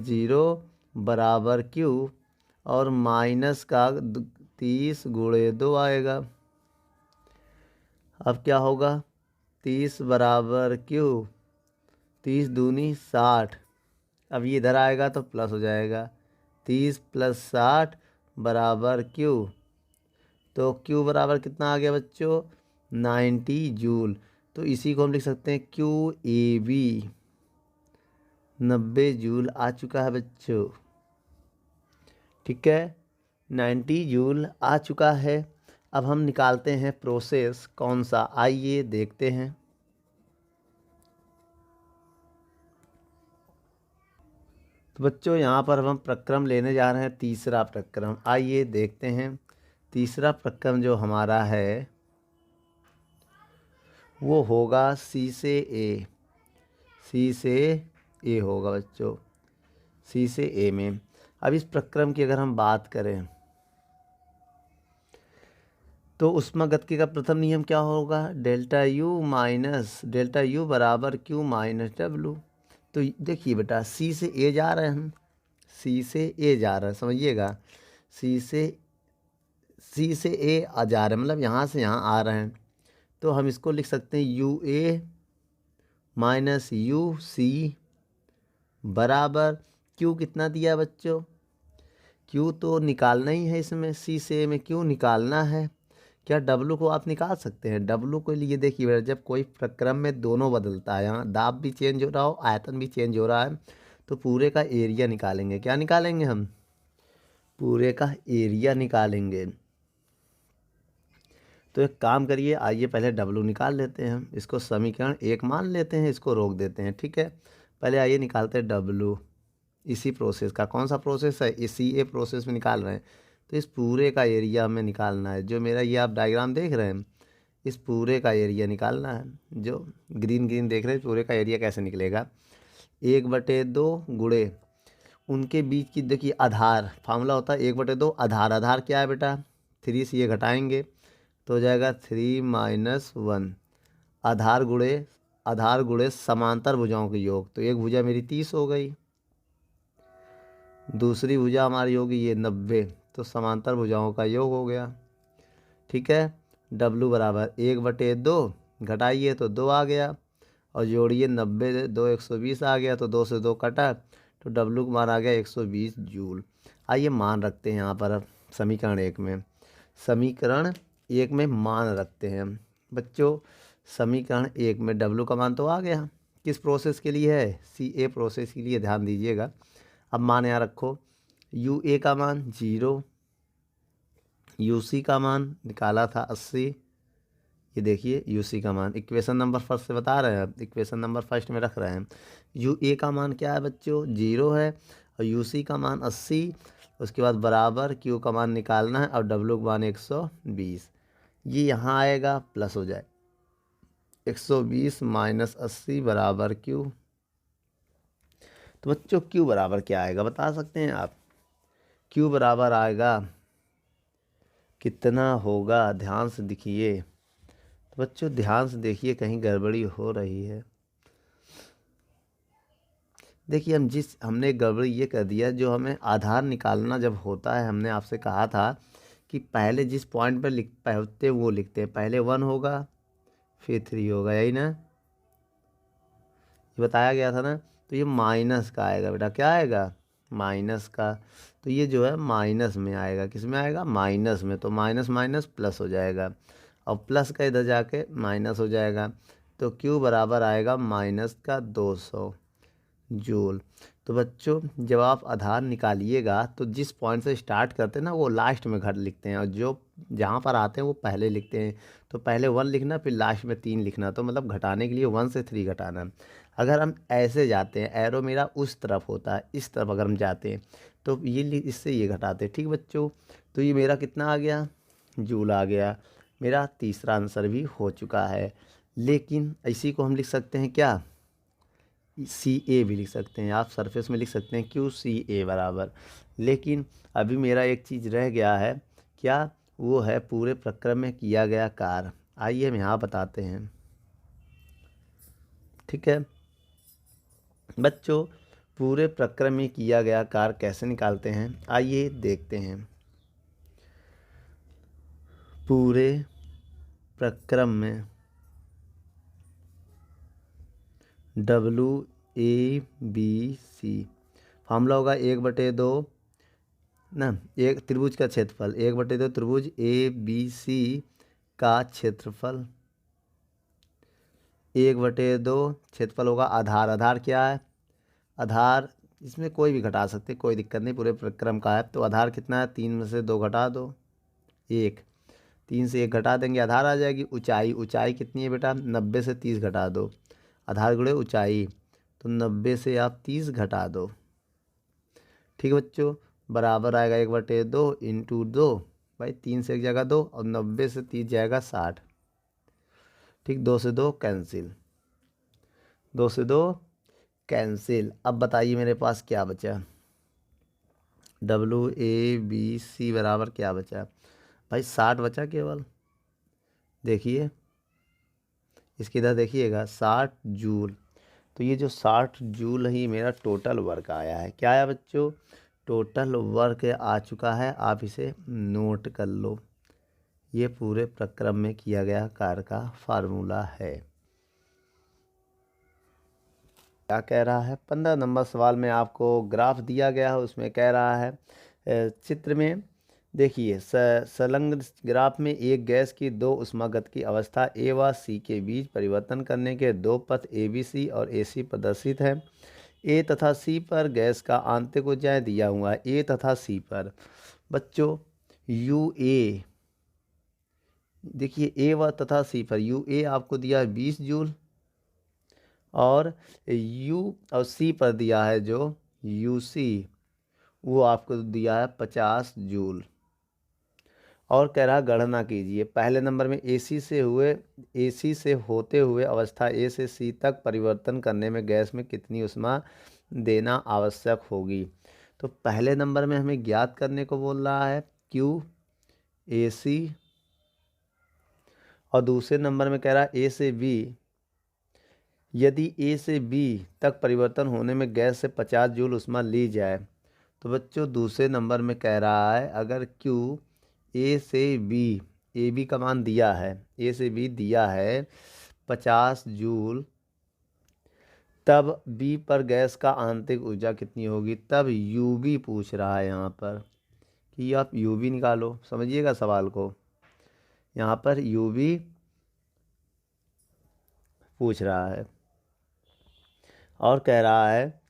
S1: 0 बराबर क्यू, और माइनस का 30 × 2 आएगा। अब क्या होगा, 30 बराबर क्यू, 30 दूनी 60। अब ये इधर आएगा तो प्लस हो जाएगा, 30 + 60 बराबर क्यू। तो क्यू बराबर कितना आ गया बच्चों, 90 जूल। तो इसी को हम लिख सकते हैं क्यू ए बी, 90 जूल आ चुका है बच्चों। ठीक है, 90 जूल आ चुका है। अब हम निकालते हैं प्रोसेस कौन सा, आइए देखते हैं। तो बच्चों यहाँ पर हम प्रक्रम लेने जा रहे हैं, तीसरा प्रक्रम। आइए देखते हैं। तीसरा प्रक्रम जो हमारा है वो होगा सी से ए, सी से ए होगा बच्चों, सी से ए में। अब इस प्रक्रम की अगर हम बात करें तो ऊष्मागतिकी का प्रथम नियम क्या होगा, डेल्टा यू बराबर क्यू माइनस डब्लू। तो देखिए बेटा सी से ए जा रहे हैं हम, सी से ए जा रहे हैं, समझिएगा, सी से ए आ जा रहे हैं, मतलब यहाँ से यहाँ आ रहे हैं। तो हम इसको लिख सकते हैं you A minus you see बराबर क्यू कितना दिया बच्चों, क्यू तो निकालना ही है इसमें, सी से ए में क्यू निकालना है। क्या डब्लू को आप निकाल सकते हैं, डब्लू के लिए देखिए जब कोई प्रक्रम में दोनों बदलता है, यहाँ दाब भी चेंज हो रहा हो आयतन भी चेंज हो रहा है, तो पूरे का एरिया निकालेंगे। क्या निकालेंगे हम, पूरे का एरिया निकालेंगे। तो एक काम करिए, आइए पहले डब्लू निकाल लेते हैं हम, इसको समीकरण 1 मान लेते हैं, इसको रोक देते हैं। ठीक है, पहले आइए निकालते हैं डब्लू, इसी प्रोसेस का, कौन सा प्रोसेस है, इसी ए प्रोसेस में निकाल रहे हैं। तो इस पूरे का एरिया हमें निकालना है, जो मेरा ये आप डायग्राम देख रहे हैं, इस पूरे का एरिया निकालना है। जो ग्रीन देख रहे हैं, पूरे का एरिया कैसे निकलेगा, 1/2 गुणे उनके बीच की, देखिए आधार फार्मूला होता है 1/2 आधार, आधार क्या है बेटा, 3 से ये घटाएंगे तो हो जाएगा 3 - 1, आधार गुणे समांतर भुजाओं के योग। तो एक भुजा मेरी 30 हो गई, दूसरी भुजा हमारी होगी ये 90, तो समांतर भुजाओं का योग हो गया। ठीक है, डब्लू बराबर 1/2, घटाइए तो 2 आ गया, और जोड़िए 90 2 120 आ गया, तो 2 से 2 कटा, तो डब्लू का मान आ गया 120 जूल। आइए मान रखते हैं यहाँ पर अब समीकरण 1 में, समीकरण 1 में मान रखते हैं बच्चों। समीकरण 1 में डब्लू का मान तो आ गया, किस प्रोसेस के लिए है, सी ए प्रोसेस के लिए, ध्यान दीजिएगा। अब मान यहाँ रखो, यू ए का मान 0, यू सी का मान निकाला था 80, ये देखिए यू सी का मान इक्वेशन नंबर फर्स्ट से बता रहे हैं, इक्वेशन नंबर फर्स्ट में रख रहे हैं। यू ए का मान क्या है बच्चों, 0 है, और यू सी का मान 80, उसके बाद बराबर क्यू का मान निकालना है, और डब्लू का मान 120। ये यहाँ आएगा प्लस हो जाए, 120 - 80 बराबर क्यू। तो बच्चों क्यू बराबर क्या आएगा बता सकते हैं आप, क्यू बराबर आएगा कितना होगा, ध्यान से देखिए। तो बच्चों ध्यान से देखिए, कहीं गड़बड़ी हो रही है। देखिए हमने गड़बड़ी ये कर दिया, जो हमें आधार निकालना जब होता है, हमने आपसे कहा था कि पहले जिस पॉइंट पर लिखते हैं वो लिखते हैं, पहले 1 होगा फिर 3 होगा, यही ना, ये बताया गया था ना। तो ये माइनस का आएगा बेटा, क्या आएगा, माइनस का, तो ये जो है माइनस में आएगा, किस में आएगा, माइनस में। तो माइनस माइनस प्लस हो जाएगा और प्लस का इधर जाके माइनस हो जाएगा, तो Q बराबर आएगा माइनस का 200 जूल। तो बच्चों जब आप आधार निकालिएगा तो जिस पॉइंट से स्टार्ट करते हैं ना वो लास्ट में घट लिखते हैं, और जो जहाँ पर आते हैं वो पहले लिखते हैं। तो पहले 1 लिखना, फिर लास्ट में 3 लिखना, तो मतलब घटाने के लिए 1 से 3 घटाना। अगर हम ऐसे जाते हैं, एरो मेरा उस तरफ होता है, इस तरफ अगर हम जाते हैं तो ये इससे ये घटाते हैं। ठीक बच्चों, तो ये मेरा कितना आ गया, जूल आ गया। मेरा तीसरा आंसर भी हो चुका है। लेकिन इसी को हम लिख सकते हैं क्या, CA भी लिख सकते हैं, आप सरफेस में लिख सकते हैं QCA बराबर। लेकिन अभी मेरा एक चीज़ रह गया है, क्या, वो है पूरे प्रक्रम में किया गया कार्य। आइए हम यहाँ बताते हैं। ठीक है बच्चों, पूरे प्रक्रम में किया गया कार्य कैसे निकालते हैं, आइए देखते हैं। पूरे प्रक्रम में WABC फार्मूला होगा 1/2 ना, एक त्रिभुज का क्षेत्रफल 1/2 त्रिभुज ABC का क्षेत्रफल 1/2 क्षेत्रफल होगा आधार। आधार क्या है, आधार इसमें कोई भी घटा सकते, कोई दिक्कत नहीं, पूरे प्रक्रम का है। तो आधार कितना है, 3 में से 2 घटा दो 1, 3 से 1 घटा देंगे आधार आ जाएगी। ऊंचाई, ऊंचाई कितनी है बेटा, 90 से 30 घटा दो, आधार गुणे ऊंचाई, तो 90 से आप 30 घटा दो। ठीक है बच्चों, बराबर आएगा 1/2 इंटू 2, भाई 3 से 1 जगह 2 और 90 से 30 जाएगा 60। ठीक, 2 से 2 कैंसिल, 2 से 2 कैंसिल। अब बताइए मेरे पास क्या बचा, WABC बराबर क्या बचा, भाई 60 बचा केवल। देखिए इसकी इधर देखिएगा 60 जूल। तो ये जो 60 जूल ही मेरा टोटल वर्क आया है। क्या आया बच्चों, टोटल वर्क आ चुका है, आप इसे नोट कर लो। ये पूरे प्रक्रम में किया गया कार्य का फार्मूला है। क्या कह रहा है, 15 नंबर सवाल में आपको ग्राफ दिया गया है, उसमें कह रहा है चित्र में देखिए संलग्न ग्राफ में एक गैस की 2 ऊष्मागत की अवस्था A व C के बीच परिवर्तन करने के 2 पथ ABC और AC प्रदर्शित है। A तथा C पर गैस का आंतरिक ऊर्जा दिया हुआ है। A तथा C पर बच्चों UA, देखिए A व तथा C पर UA आपको दिया है 20 जूल, और U और C पर दिया है जो UC वो आपको दिया है 50 जूल। और कह रहा गणना कीजिए, पहले नंबर में AC से होते हुए अवस्था A से C तक परिवर्तन करने में गैस में कितनी ऊष्मा देना आवश्यक होगी। तो पहले नंबर में हमें ज्ञात करने को बोल रहा है QAC, और दूसरे नंबर में कह रहा है A से B, यदि A से B तक परिवर्तन होने में गैस से 50 जूल ऊष्मा ली जाए। तो बच्चों दूसरे नंबर में कह रहा है अगर Q A से B, AB का मान दिया है, A से B दिया है 50 जूल, तब B पर गैस का आंतरिक ऊर्जा कितनी होगी। तब UB पूछ रहा है यहाँ पर कि आप UB निकालो, समझिएगा सवाल को, यहाँ पर UB पूछ रहा है। और कह रहा है,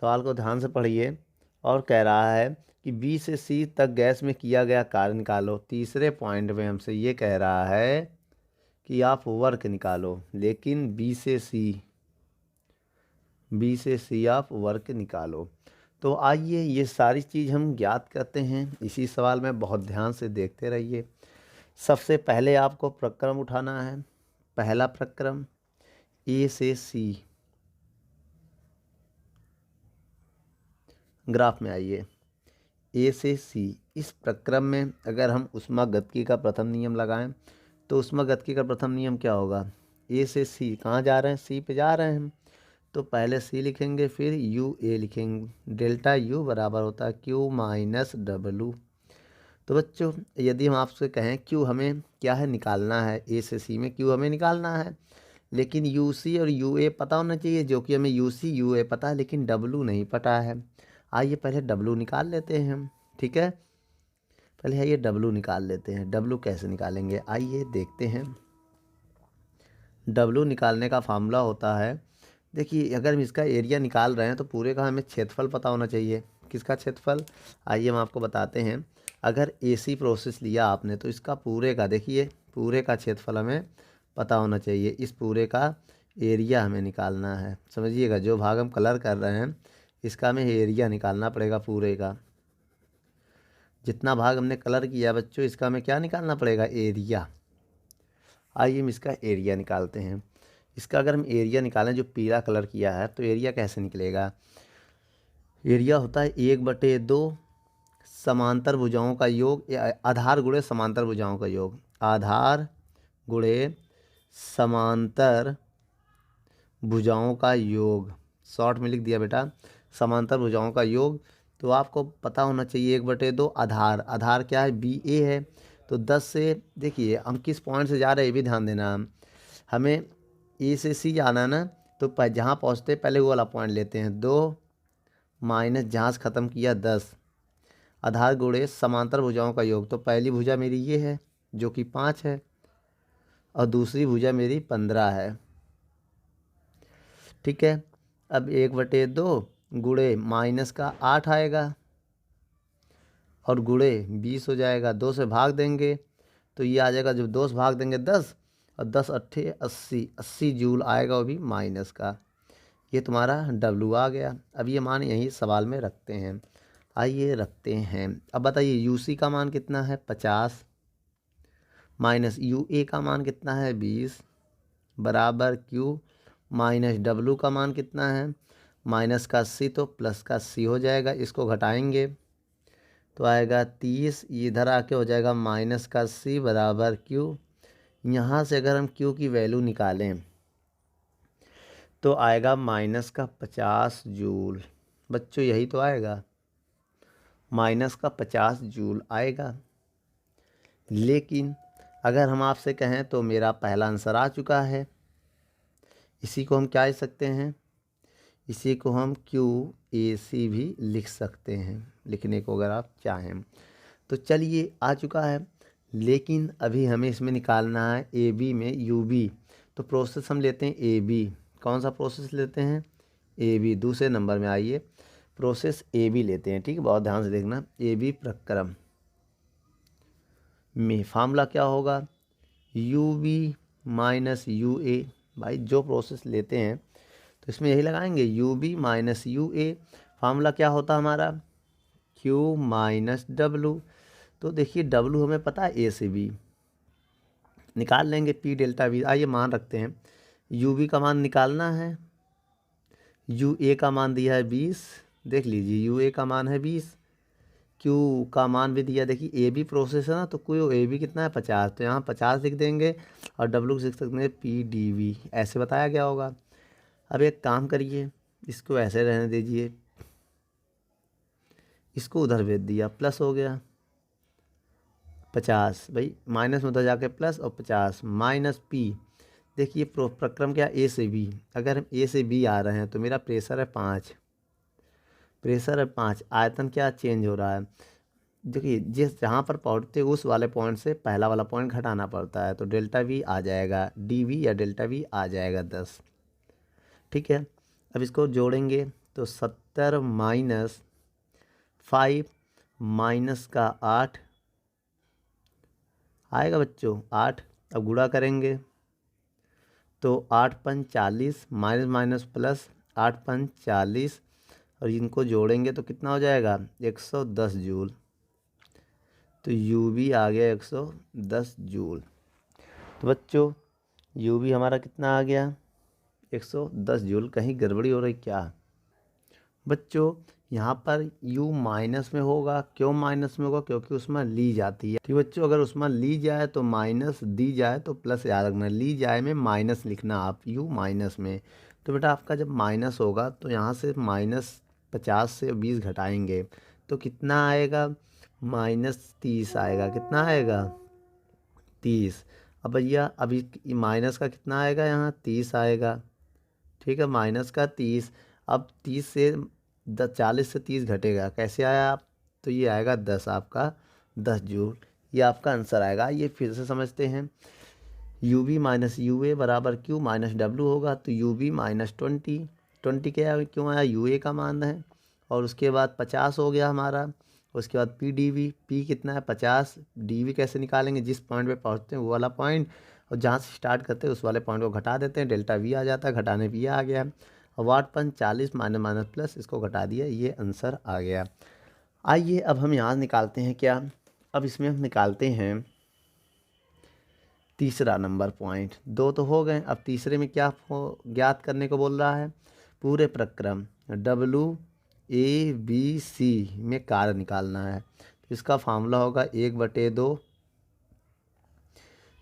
S1: सवाल को ध्यान से पढ़िए, और कह रहा है कि B से C तक गैस में किया गया कार्य निकालो। तीसरे पॉइंट में हमसे ये कह रहा है कि आप वर्क निकालो, लेकिन B से C आप वर्क निकालो। तो आइए ये सारी चीज़ हम ज्ञात करते हैं इसी सवाल में, बहुत ध्यान से देखते रहिए। सबसे पहले आपको प्रक्रम उठाना है, पहला प्रक्रम A से C, ग्राफ में आइए A से C। इस प्रक्रम में अगर हम ऊष्मागतिकी का प्रथम नियम लगाएं तो ऊष्मागतिकी का प्रथम नियम क्या होगा, A से C कहाँ जा रहे हैं, C पे जा रहे हैं, तो पहले C लिखेंगे फिर UA लिखेंगे। डेल्टा U बराबर होता है Q माइनस W। तो बच्चों यदि हम आपसे कहें Q हमें क्या है निकालना है, A से C में Q हमें निकालना है, लेकिन UC और UA पता होना चाहिए, जो कि हमें UC UA पता है लेकिन W नहीं पता है। आइए पहले डब्लू निकाल लेते हैं हम, ठीक है। पहले आइए डब्लू निकाल लेते हैं। डब्लू कैसे निकालेंगे, आइए देखते हैं। डब्लू निकालने का फार्मूला होता है, देखिए अगर हम इसका एरिया निकाल रहे हैं तो पूरे का हमें क्षेत्रफल पता होना चाहिए। किसका क्षेत्रफल, आइए हम आपको बताते हैं। अगर एसी प्रोसेस लिया आपने तो इसका पूरे का, देखिए पूरे का क्षेत्रफल हमें पता होना चाहिए। इस पूरे का एरिया हमें निकालना है, समझिएगा। जो भाग हम कलर कर रहे हैं इसका हमें एरिया निकालना पड़ेगा पूरे का। जितना भाग हमने कलर किया बच्चों, इसका हमें क्या निकालना पड़ेगा, एरिया। आइए हम इसका एरिया निकालते हैं। इसका अगर हम एरिया निकालें, जो पीला कलर किया है, तो एरिया कैसे निकलेगा। एरिया होता है 1/2 समांतर भुजाओं का योग, या आधार गुणे समांतर भुजाओं का योग। आधार गुणे समांतर भुजाओं का योग, शॉर्ट में लिख दिया बेटा, समांतर भुजाओं का योग। तो आपको पता होना चाहिए 1/2 आधार, आधार क्या है, बी ए है। तो 10 से, देखिए हम किस पॉइंट से जा रहे हैं ये भी ध्यान देना। हमें ए से सी जाना है ना, तो जहाँ पहुँचते पहले वो वाला पॉइंट लेते हैं। 2 माइनस जहाँ से ख़त्म किया 10, आधार गुणे समांतर भुजाओं का योग। तो पहली भुजा मेरी ये है जो कि 5 है, और दूसरी भुजा मेरी 15 है, ठीक है। अब 1/2 गुणे माइनस का 8 आएगा और गुणे 20 हो जाएगा। 2 से भाग देंगे तो ये आ जाएगा, जब 2 से भाग देंगे 10, और 10 अट्ठे 80, 80 जूल आएगा, वो भी माइनस का। ये तुम्हारा डब्लू आ गया। अब ये मान यहीं सवाल में रखते हैं। आइए रखते हैं। अब बताइए यूसी का मान कितना है, 50, माइनस यूए का मान कितना है, 20, बराबर क्यू माइनस डब्लू का मान कितना है, माइनस का 80, तो प्लस का 80 हो जाएगा। इसको घटाएंगे तो आएगा 30, इधर आके हो जाएगा माइनस का 80 बराबर क्यू। यहाँ से अगर हम क्यू की वैल्यू निकालें तो आएगा माइनस का 50 जूल। बच्चों यही तो आएगा, माइनस का 50 जूल आएगा। लेकिन अगर हम आपसे कहें तो मेरा पहला आंसर आ चुका है। इसी को हम क्या लिख सकते हैं, इसी को हम क्यू ए सी भी लिख सकते हैं, लिखने को अगर आप चाहें तो। चलिए आ चुका है, लेकिन अभी हमें इसमें निकालना है ए बी में यू बी। तो प्रोसेस हम लेते हैं ए बी। कौन सा प्रोसेस लेते हैं, ए बी। दूसरे नंबर में आइए प्रोसेस ए बी लेते हैं, ठीक है। बहुत ध्यान से देखना, ए बी प्रक्रम में फार्मूला क्या होगा, U B minus U A. भाई जो प्रोसेस लेते हैं तो इसमें यही लगाएंगे, U B minus U A. Formula क्या होता है हमारा, क्यू माइनस डब्लू। तो देखिए डब्लू हमें पता है ए से बी, निकाल लेंगे पी डेल्टा वी। आइए मान रखते हैं, यू बी का मान निकालना है। यू ए का मान दिया है 20, देख लीजिए यू ए का मान है 20, क्यू का मान भी दिया। देखिए ए बी प्रोसेस है ना, तो क्यू ए बी कितना है 50, तो यहाँ 50 लिख देंगे, और डब्लू को लिख सकते हैं पी डी वी, ऐसे बताया गया होगा। अब एक काम करिए, इसको ऐसे रहने दीजिए, इसको उधर भेज दिया, प्लस हो गया 50, भाई माइनस में उधर जाके प्लस, और 50 माइनस पी। देखिए प्रक्रम क्या, ए से बी। अगर हम ए से बी आ रहे हैं तो मेरा प्रेशर है 5, प्रेशर है 5, आयतन क्या चेंज हो रहा है। देखिए जिस जहाँ पर पहुँचते उस वाले पॉइंट से पहला वाला पॉइंट घटाना पड़ता है, तो डेल्टा वी आ जाएगा, डी वी या डेल्टा वी आ जाएगा 10, ठीक है। अब इसको जोड़ेंगे तो 70 माइनस 5 माइनस का 8 आएगा बच्चों, 8। अब गुणा करेंगे तो 8 पंच 40, माइनस माइनस प्लस, 8 पंच 40, और इनको जोड़ेंगे तो कितना हो जाएगा 110 जूल। तो यू भी आ गया 110 जूल। तो बच्चों यू भी हमारा कितना आ गया 110 जूल। कहीं गड़बड़ी हो रही क्या बच्चों, यहाँ पर u माइनस में होगा। क्यों माइनस में होगा, क्योंकि उसमें ली जाती है, ठीक बच्चों। अगर उसमें ली जाए तो माइनस, दी जाए तो प्लस, याद रखना। ली जाए में माइनस लिखना आप, u माइनस में। तो बेटा आपका जब माइनस होगा तो यहाँ से माइनस 50 से 20 घटाएंगे तो कितना आएगा, -30 आएगा। कितना आएगा 30। अब भैया अभी माइनस का कितना आएगा, यहाँ 30 आएगा, ठीक है, माइनस का 30। अब 30 से 40 से 30 घटेगा, कैसे आया आप, तो ये आएगा 10, आपका 10 जूल, ये आपका आंसर आएगा। ये फिर से समझते हैं, you B minus U A बराबर क्यू माइनस डब्लू होगा। तो यू बी माइनस 20 क्या क्यों आया, यू ए का मान है, और उसके बाद 50 हो गया हमारा। उसके बाद पी डी वी, पी कितना है 50, डी वी कैसे निकालेंगे, जिस पॉइंट पे पहुंचते हैं वो वाला पॉइंट, और जहाँ से स्टार्ट करते हैं उस वाले पॉइंट को घटा देते हैं, डेल्टा वी आ जाता है, घटाने वी आ गया। और वाट पन 40 माइनस माइनस प्लस, इसको घटा दिया, ये आंसर आ गया। आइए अब हम यहाँ निकालते हैं क्या, अब इसमें हम निकालते हैं तीसरा नंबर पॉइंट। 2 तो हो गए, अब तीसरे में क्या ज्ञात करने को बोल रहा है, पूरे प्रक्रम WABC में कार्य निकालना है। तो इसका फार्मूला होगा 1/2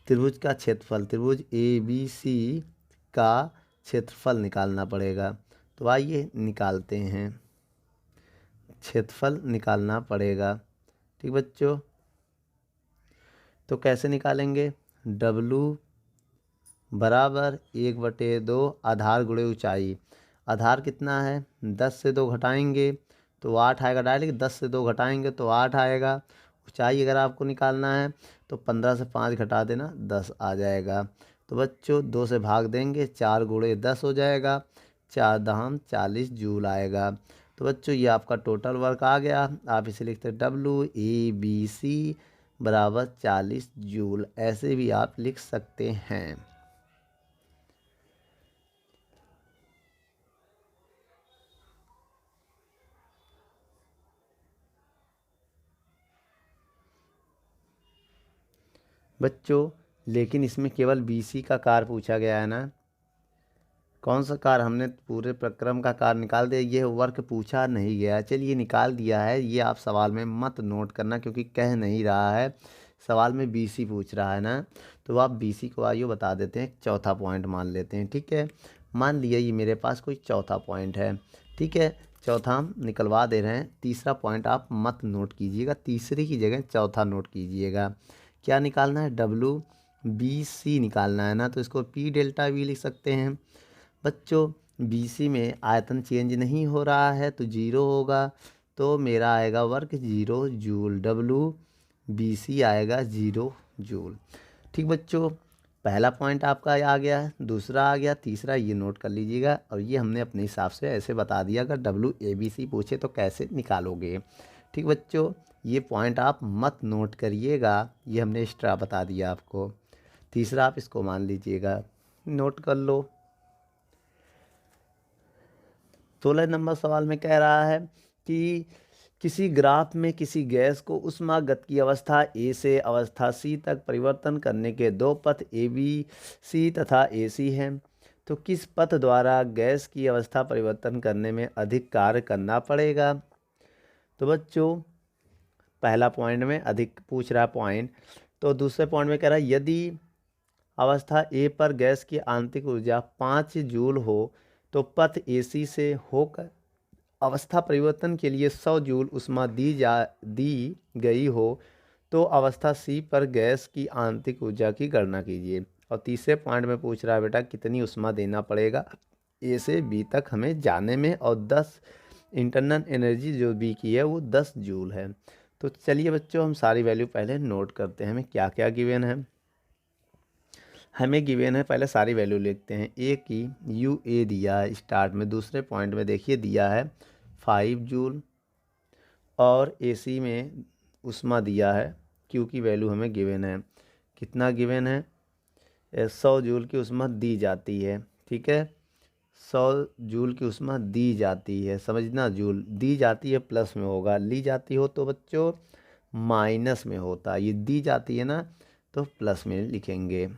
S1: त्रिभुज का क्षेत्रफल, त्रिभुज ABC का क्षेत्रफल निकालना पड़ेगा। तो आइए निकालते हैं, क्षेत्रफल निकालना पड़ेगा। ठीक बच्चों, तो कैसे निकालेंगे, W बराबर 1/2 आधार गुणे ऊंचाई। आधार कितना है, 10 से 2 घटाएंगे तो 8 आएगा डायरेक्ट, 10 से 2 घटाएंगे तो 8 आएगा। ऊंचाई अगर आपको निकालना है तो 15 से 5 घटा देना, 10 आ जाएगा। तो बच्चों 2 से भाग देंगे, 4 गुणे 10 हो जाएगा, 4 दाम 40 जूल आएगा। तो बच्चों ये आपका टोटल वर्क आ गया। आप इसे लिखते WABC बराबर 40 जूल, ऐसे भी आप लिख सकते हैं। बच्चों लेकिन इसमें केवल BC का कार्य पूछा गया है ना, कौन सा कार्य, हमने पूरे प्रक्रम का कार्य निकाल दिया, ये वर्क पूछा नहीं गया। चलिए निकाल दिया है, ये आप सवाल में मत नोट करना क्योंकि कह नहीं रहा है, सवाल में BC पूछ रहा है ना, तो आप BC को आइए बता देते हैं, चौथा पॉइंट मान लेते हैं। ठीक है, मान लिया ये मेरे पास कोई चौथा पॉइंट है। ठीक है, चौथा हम निकलवा दे रहे हैं, तीसरा पॉइंट आप मत नोट कीजिएगा, तीसरे की जगह चौथा नोट कीजिएगा। क्या निकालना है, WBC निकालना है ना, तो इसको P डेल्टा V लिख सकते हैं। बच्चों BC में आयतन चेंज नहीं हो रहा है तो 0 होगा, तो मेरा आएगा वर्क 0 जूल, WBC आएगा 0 जूल। ठीक बच्चों, पहला पॉइंट आपका आ गया है, दूसरा आ गया, तीसरा ये नोट कर लीजिएगा। और ये हमने अपने हिसाब से ऐसे बता दिया, अगर WABC पूछे तो कैसे निकालोगे। ठीक बच्चों, ये पॉइंट आप मत नोट करिएगा, ये हमने एक्स्ट्रा बता दिया आपको। तीसरा आप इसको मान लीजिएगा, नोट कर लो। 16 नंबर सवाल में कह रहा है कि किसी ग्राफ में किसी गैस को ऊष्मागत की अवस्था A से अवस्था C तक परिवर्तन करने के 2 पथ ABC तथा AC हैं, तो किस पथ द्वारा गैस की अवस्था परिवर्तन करने में अधिक कार्य करना पड़ेगा। तो बच्चों पहला पॉइंट में अधिक पूछ रहा है पॉइंट, तो दूसरे पॉइंट में कह रहा है यदि अवस्था A पर गैस की आंतरिक ऊर्जा 5 जूल हो तो पथ AC से होकर अवस्था परिवर्तन के लिए 100 जूल ऊष्मा दी गई हो तो अवस्था C पर गैस की आंतरिक ऊर्जा की गणना कीजिए। और तीसरे पॉइंट में पूछ रहा है बेटा कितनी ऊष्मा देना पड़ेगा A से B तक हमें जाने में, और 10 इंटरनल एनर्जी जो B की है वो 10 जूल है। तो चलिए बच्चों हम सारी वैल्यू पहले नोट करते हैं, हमें क्या क्या गिवन है। हमें गिवन है, पहले सारी वैल्यू लिखते हैं। ए की UA दिया है स्टार्ट में, दूसरे पॉइंट में देखिए दिया है 5 जूल, और AC में ऊष्मा दिया है, Q की वैल्यू हमें गिवन है, कितना गिवन है, 100 जूल की ऊष्मा दी जाती है। ठीक है, 100 जूल की ऊष्मा दी जाती है, समझना, जूल दी जाती है प्लस में होगा, ली जाती हो तो बच्चों माइनस में होता है, ये दी जाती है ना तो प्लस में लिखेंगे,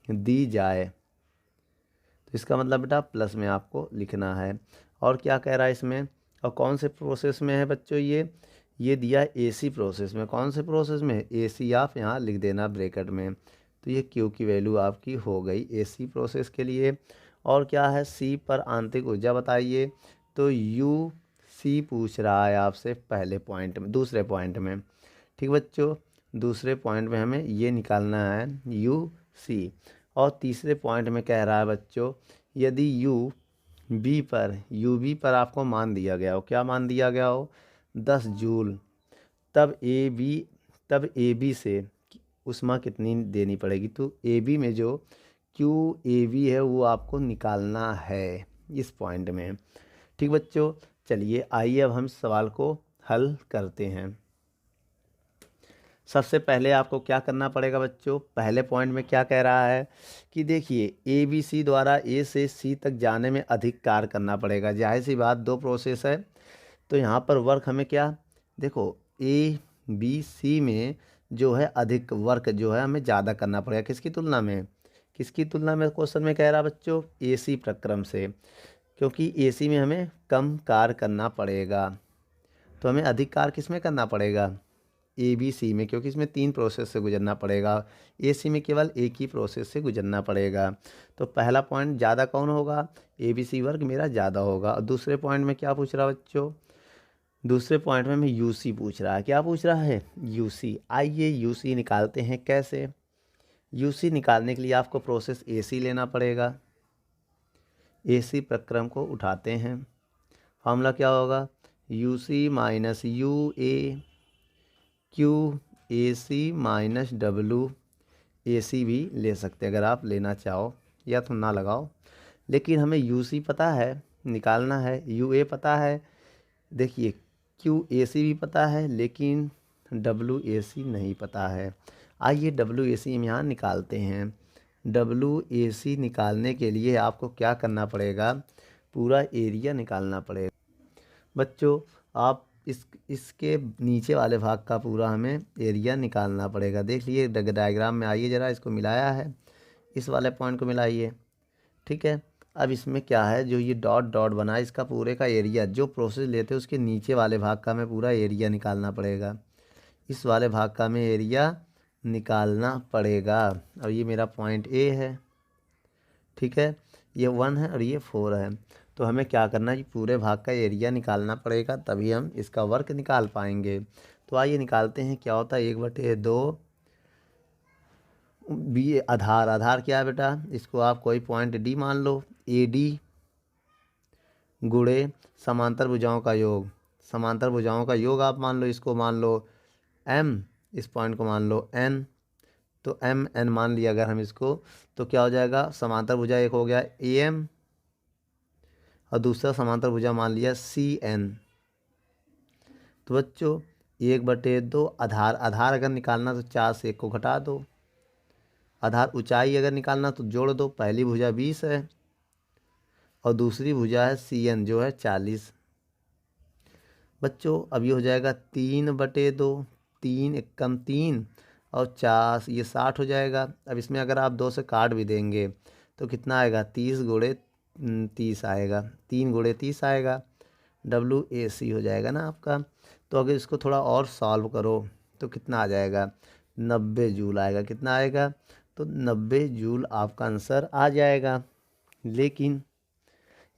S1: दी जाए तो इसका मतलब बेटा प्लस में आपको लिखना है। और क्या कह रहा है इसमें, और कौन से प्रोसेस में है बच्चों, ये दिया है AC प्रोसेस में, कौन से प्रोसेस में, AC आप यहाँ लिख देना ब्रैकेट में। तो ये Q की वैल्यू आपकी हो गई AC प्रोसेस के लिए। और क्या है, C पर आंतरिक ऊर्जा बताइए, तो UC पूछ रहा है आपसे पहले पॉइंट में, दूसरे पॉइंट में। ठीक बच्चों, दूसरे पॉइंट में हमें ये निकालना है UC। और तीसरे पॉइंट में कह रहा है बच्चों यदि U बी पर यूबी पर आपको मान दिया गया हो, क्या मान दिया गया हो, 10 जूल, तब ए बी से ऊष्मा कितनी देनी पड़ेगी। तो ए बी में जो क्यू ए बी है वो आपको निकालना है इस पॉइंट में। ठीक बच्चों, चलिए आइए अब हम सवाल को हल करते हैं। सबसे पहले आपको क्या करना पड़ेगा बच्चों, पहले पॉइंट में क्या कह रहा है कि देखिए ए बी सी द्वारा ए से सी तक जाने में अधिक कार्य करना पड़ेगा। जाहिर सी बात, दो प्रोसेस है तो यहाँ पर वर्क हमें क्या, देखो ए बी सी में जो है अधिक वर्क जो है हमें ज़्यादा करना पड़ेगा, किसकी तुलना में, किसकी तुलना में क्वेश्चन में कह रहा बच्चों, ए सी प्रक्रम से, क्योंकि ए सी में हमें कम कार्य करना पड़ेगा। तो हमें अधिक कार्य किस में करना पड़ेगा, ए बी सी में, क्योंकि इसमें 3 प्रोसेस से गुजरना पड़ेगा, ए सी में केवल एक ही प्रोसेस से गुजरना पड़ेगा। तो पहला पॉइंट ज़्यादा कौन होगा, ए बी सी वर्ग मेरा ज़्यादा होगा। और दूसरे पॉइंट में क्या पूछ रहा बच्चों, दूसरे पॉइंट में हमें यू सी पूछ रहा है, क्या पूछ रहा है, यू सी। आइए यू सी निकालते हैं। कैसे, यू सी निकालने के लिए आपको प्रोसेस ए सी लेना पड़ेगा। ए सी प्रक्रम को उठाते हैं, फॉर्मूला क्या होगा, U C minus U A Q A C minus W A C भी ले सकते हैं अगर आप लेना चाहो, या तो ना लगाओ। लेकिन हमें यू सी पता है निकालना है, यू ए पता है, देखिए क्यू ए सी भी पता है लेकिन डब्लू ए सी नहीं पता है। आइए डब्लू ए सी हम यहाँ निकालते हैं। डब्लू ए सी निकालने के लिए आपको क्या करना पड़ेगा, पूरा एरिया निकालना पड़ेगा। बच्चों आप इसके नीचे वाले भाग का पूरा हमें एरिया निकालना पड़ेगा। देख लीजिए डायग्राम में, आइए ज़रा इसको मिलाया है, इस वाले पॉइंट को मिलाइए। ठीक है, अब इसमें क्या है, जो ये डॉट डॉट बना है इसका पूरे का एरिया, जो प्रोसेस लेते हैं उसके नीचे वाले भाग का हमें पूरा एरिया निकालना पड़ेगा। इस वाले भाग का हमें एरिया निकालना पड़ेगा। और ये मेरा पॉइंट ए है, ठीक है, ये 1 है और ये 4 है। तो हमें क्या करना है, पूरे भाग का एरिया निकालना पड़ेगा, तभी हम इसका वर्क निकाल पाएंगे। तो आइए निकालते हैं, क्या होता है 1/2 बी आधार, आधार क्या है बेटा, इसको आप कोई पॉइंट डी मान लो, ए डी गुणे समांतर भुजाओं का योग, समांतर भुजाओं का योग आप मान लो, इसको मान लो एम, इस पॉइंट को मान लो एन, तो एम एन मान लिया अगर हम इसको, तो क्या हो जाएगा, समांतर भुजा एक हो गया ए एम और दूसरा समांतर भुजा मान लिया सी एन। तो बच्चों 1/2 आधार, आधार अगर निकालना तो 4 से 1 को घटा दो, आधार ऊंचाई अगर निकालना तो जोड़ दो, पहली भुजा 20 है और दूसरी भुजा है सी एन जो है 40। बच्चों अब ये हो जाएगा 3/2, 3 एकम 3 और 4 ये 60 हो जाएगा। अब इसमें अगर आप 2 से काट भी देंगे तो कितना आएगा, 30 गुणे 30 आएगा, 3 गुणे 30 आएगा, डब्लू ए सी हो जाएगा ना आपका। तो अगर इसको थोड़ा और सॉल्व करो तो कितना आ जाएगा, 90 जूल आएगा। कितना आएगा, तो 90 जूल आपका आंसर आ जाएगा। लेकिन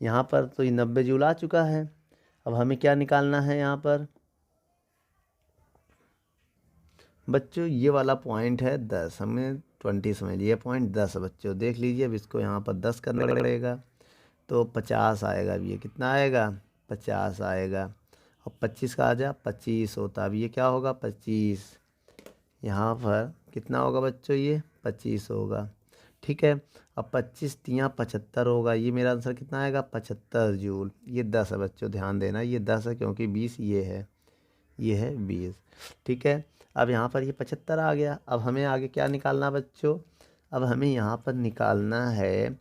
S1: यहाँ पर तो ये 90 जूल आ चुका है, अब हमें क्या निकालना है यहाँ पर बच्चों, ये वाला पॉइंट है 10, हमें 20 समझ लिया, पॉइंट 10 है बच्चों। देख लीजिए अब इसको यहाँ पर 10 करना पड़ेगा तो 50 आएगा। अब ये कितना आएगा, 50 आएगा। और 25 का आ जा 25 होता, अब ये क्या होगा 25, यहाँ पर कितना होगा बच्चों, ये 25 होगा। ठीक है, अब 25 तियाँ 75 होगा, ये मेरा आंसर कितना आएगा 75 जूल। ये 10 है बच्चों, ध्यान देना ये 10 है क्योंकि 20 ये है 20। ठीक है, अब यहाँ पर ये 75 आ गया। अब हमें आगे क्या निकालना बच्चों, अब हमें यहाँ पर निकालना है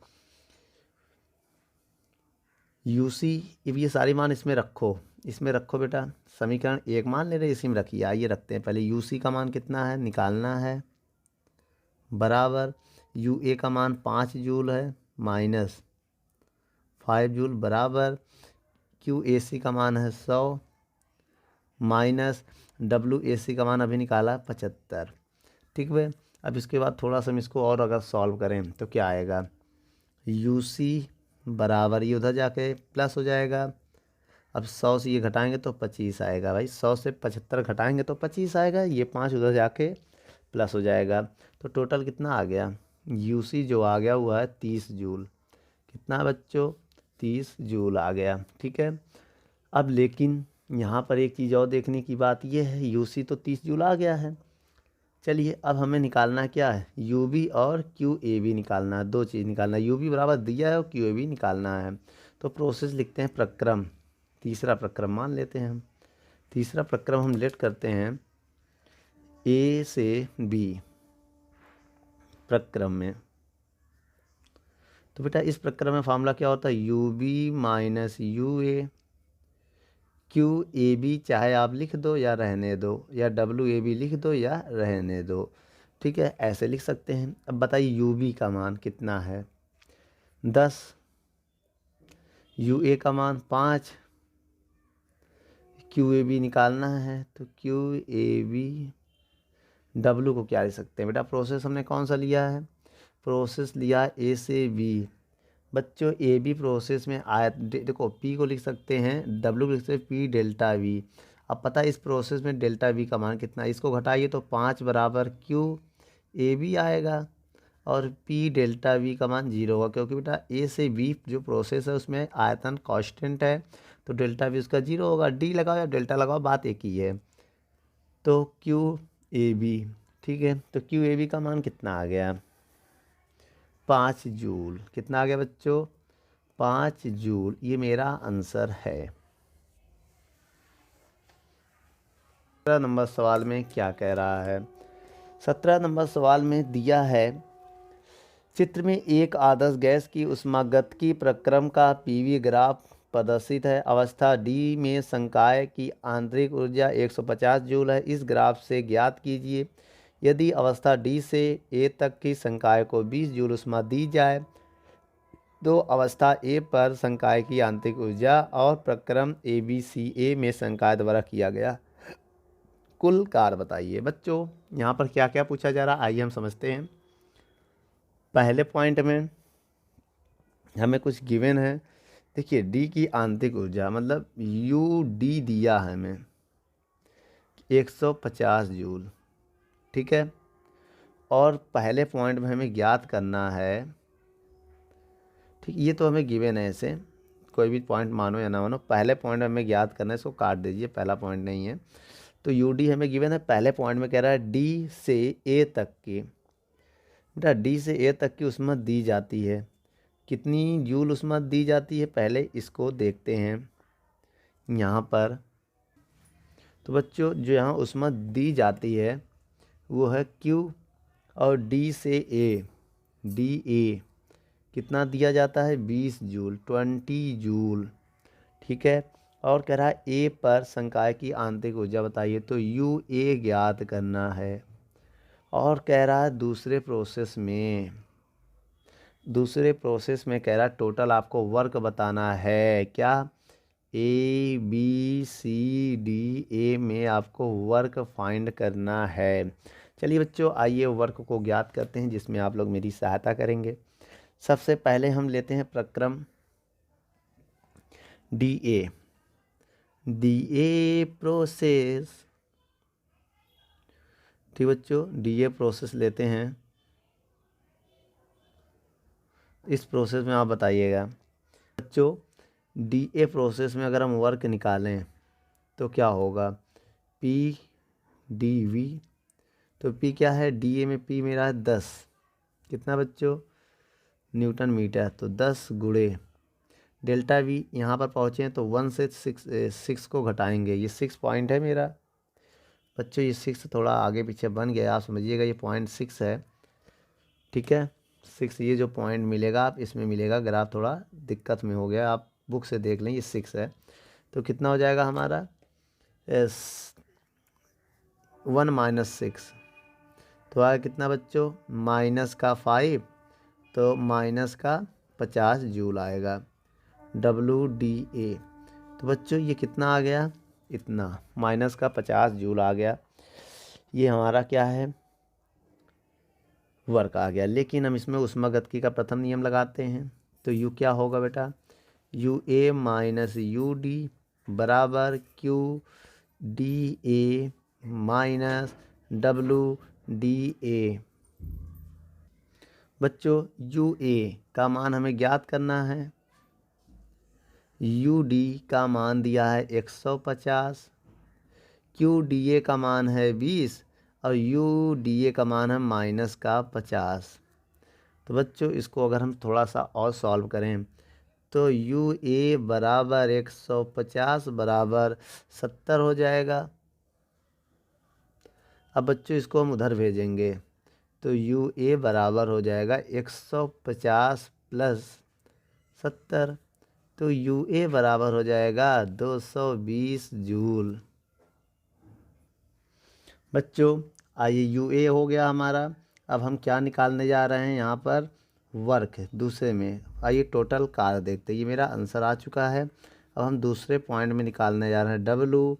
S1: यू सी। अब ये सारी मान इसमें रखो, इसमें रखो बेटा, समीकरण 1 मान ले रहे इसी में रखिए। आइए रखते हैं, पहले यू सी का मान कितना है निकालना है, बराबर यू ए का मान 5 जूल है माइनस 5 जूल, बराबर क्यू ए सी का मान है 100 माइनस डब्ल्यू ए सी का मान अभी निकाला 75। ठीक है, अब इसके बाद थोड़ा सा हम इसको और अगर सॉल्व करें तो क्या आएगा, यू सी बराबर ये उधर जाके प्लस हो जाएगा। अब 100 से ये घटाएंगे तो 25 आएगा भाई, 100 से 75 घटाएंगे तो 25 आएगा, ये 5 उधर जाके प्लस हो जाएगा। तो टोटल कितना आ गया, यू सी जो आ गया हुआ है 30 जूल। कितना बच्चों, 30 जूल आ गया। ठीक है, अब लेकिन यहाँ पर एक चीज़ और देखने की बात यह है, यूसी तो 30 जूल आ गया है। चलिए अब हमें निकालना क्या है, यूबी और क्यूएबी निकालना है। दो चीज़ निकालना है, यूबी बराबर दिया है और क्यूएबी निकालना है। तो प्रोसेस लिखते हैं प्रक्रम, तीसरा प्रक्रम मान लेते हैं हम। तीसरा प्रक्रम हम लेट करते हैं ए से बी प्रक्रम में। तो बेटा इस प्रक्रम में फार्मूला क्या होता है, U B minus U A, Q A B चाहे आप लिख दो या रहने दो, या डब्ल्यू ए बी लिख दो या रहने दो। ठीक है, ऐसे लिख सकते हैं। अब बताइए यू बी का मान कितना है, 10, यू ए का मान 5, क्यू ए बी निकालना है। तो क्यू ए बी, डब्ल्यू को क्या लिख सकते हैं बेटा, प्रोसेस हमने कौन सा लिया है, प्रोसेस लिया ए से बी। बच्चों ए बी प्रोसेस में आया, देखो पी को लिख सकते हैं, डब्ल्यू को लिख सकते हैं पी डेल्टा वी। अब पता है इस प्रोसेस में डेल्टा वी का मान कितना है, इसको घटाइए तो 5 बराबर क्यू ए बी आएगा, और पी डेल्टा वी का मान 0 होगा, क्योंकि बेटा ए से बी जो प्रोसेस है उसमें आयतन कांस्टेंट है, तो डेल्टा वी उसका 0 होगा। डी लगाओ या डेल्टा लगाओ, बात एक ही है। तो क्यू ए बी, ठीक है, तो क्यू ए बी का मान कितना आ गया, 5 जूल। कितना आ गया बच्चों, 5 जूल। ये मेरा आंसर है। 17 नंबर सवाल में क्या कह रहा है, 17 नंबर सवाल में दिया है, चित्र में एक आदर्श गैस की ऊष्मागतिकी प्रक्रम का पीवी ग्राफ प्रदर्शित है। अवस्था डी में संकाय की आंतरिक ऊर्जा 150 जूल है। इस ग्राफ से ज्ञात कीजिए यदि अवस्था डी से ए तक की संकाय को 20 जूल ऊष्मा दी जाए तो अवस्था ए पर संकाय की आंतरिक ऊर्जा और प्रक्रम ए बी सी ए में संकाय द्वारा किया गया कुल कार्य बताइए। बच्चों यहाँ पर क्या क्या पूछा जा रहा है, आइए हम समझते हैं। पहले पॉइंट में हमें कुछ गिवन है, देखिए डी की आंतरिक ऊर्जा मतलब यू डी दिया है हमें 150 जूल। ठीक है, और पहले पॉइंट में हमें ज्ञात करना है, ठीक, ये तो हमें गिवन है, ऐसे कोई भी पॉइंट मानो या ना मानो, पहले पॉइंट में हमें ज्ञात करना है, इसको काट दीजिए, पहला पॉइंट नहीं है। तो यू डी हमें गिवन है, पहले पॉइंट में कह रहा है डी से ए तक की, बेटा डी से ए तक की ऊष्मा दी जाती है, कितनी जूल ऊष्मा दी जाती है पहले इसको देखते हैं यहाँ पर। तो बच्चों जो यहाँ ऊष्मा दी जाती है वो है Q, और डी से ए, डी ए कितना दिया जाता है 20 जूल, 20 जूल। ठीक है, और कह रहा है ए पर संकाय की आंतरिक ऊर्जा बताइए, तो यू ए ज्ञात करना है। और कह रहा है दूसरे प्रोसेस में कह रहा है टोटल आपको वर्क बताना है, क्या, ए बी सी डी ए में आपको वर्क फाइंड करना है। चलिए बच्चों आइए वर्क को ज्ञात करते हैं जिसमें आप लोग मेरी सहायता करेंगे। सबसे पहले हम लेते हैं प्रक्रम डी ए प्रोसेस। ठीक बच्चों, डी ए प्रोसेस लेते हैं। इस प्रोसेस में आप बताइएगा बच्चों, डी ए प्रोसेस में अगर हम वर्क निकालें तो क्या होगा, पी डी वी। तो पी क्या है, डी ए में पी मेरा है 10, कितना बच्चों, न्यूटन मीटर, तो 10 गुणे डेल्टा वी। यहाँ पर पहुँचे हैं तो 1 से 6 को घटाएंगे, ये 6 पॉइंट है मेरा बच्चों, ये 6 थोड़ा आगे पीछे बन गया, आप समझिएगा ये 0.6 है। ठीक है, 6 ये जो पॉइंट मिलेगा आप इसमें मिलेगा, ग्राफ थोड़ा दिक्कत में हो गया, आप बुक से देख लें, ये 6 है। तो कितना हो जाएगा हमारा 1 माइनस 6, तो आया कितना बच्चों, माइनस का 5, तो माइनस का 50 जूल आएगा, डब्ल्यू डी ए। तो बच्चों ये कितना आ गया, इतना, माइनस का 50 जूल आ गया, ये हमारा क्या है, वर्क आ गया। लेकिन हम इसमें ऊष्मागतिकी का प्रथम नियम लगाते हैं, तो यू क्या होगा बेटा, U A minus U D बराबर Q D A minus W D A. बच्चों यू ए का मान हमें ज्ञात करना है, यू डी का मान दिया है 150, क्यू डी ए का मान है 20 और यू डी ए का मान है -50। तो बच्चों इसको अगर हम थोड़ा सा और सॉल्व करें तो यू ए बराबर 150 बराबर 70 हो जाएगा। अब बच्चों इसको हम उधर भेजेंगे तो यू ए बराबर हो जाएगा 150 प्लस 70, तो यू ए बराबर हो जाएगा 220 जूल। बच्चों आइए यू ए हो गया हमारा। अब हम क्या निकालने जा रहे हैं यहाँ पर, वर्क दूसरे में। आइए टोटल कार्य देखते हैं, ये मेरा आंसर आ चुका है। अब हम दूसरे पॉइंट में निकालने जा रहे हैं। W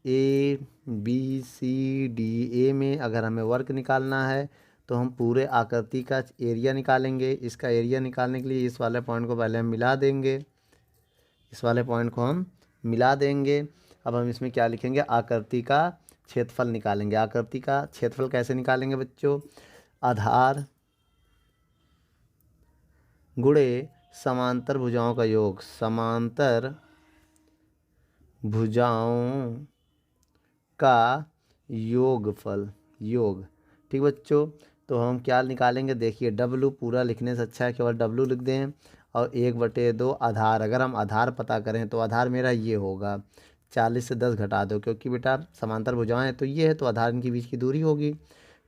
S1: A B C D A में अगर हमें वर्क निकालना है तो हम पूरे आकृति का एरिया निकालेंगे। इसका एरिया निकालने के लिए इस वाले पॉइंट को पहले हम मिला देंगे, इस वाले पॉइंट को हम मिला देंगे। अब हम इसमें क्या लिखेंगे, आकृति का क्षेत्रफल निकालेंगे। आकृति का क्षेत्रफल कैसे निकालेंगे बच्चों, आधार गुणे समांतर भुजाओं का योग, समांतर भुजाओं का योगफल, योग। ठीक बच्चों, तो हम क्या निकालेंगे, देखिए डब्लू पूरा लिखने से अच्छा है केवल डब्लू लिख दें और 1/2 आधार। अगर हम आधार पता करें तो आधार मेरा ये होगा, 40 से 10 घटा दो, क्योंकि बेटा समांतर भुजाएं हैं तो ये है तो आधार इनके बीच की दूरी होगी।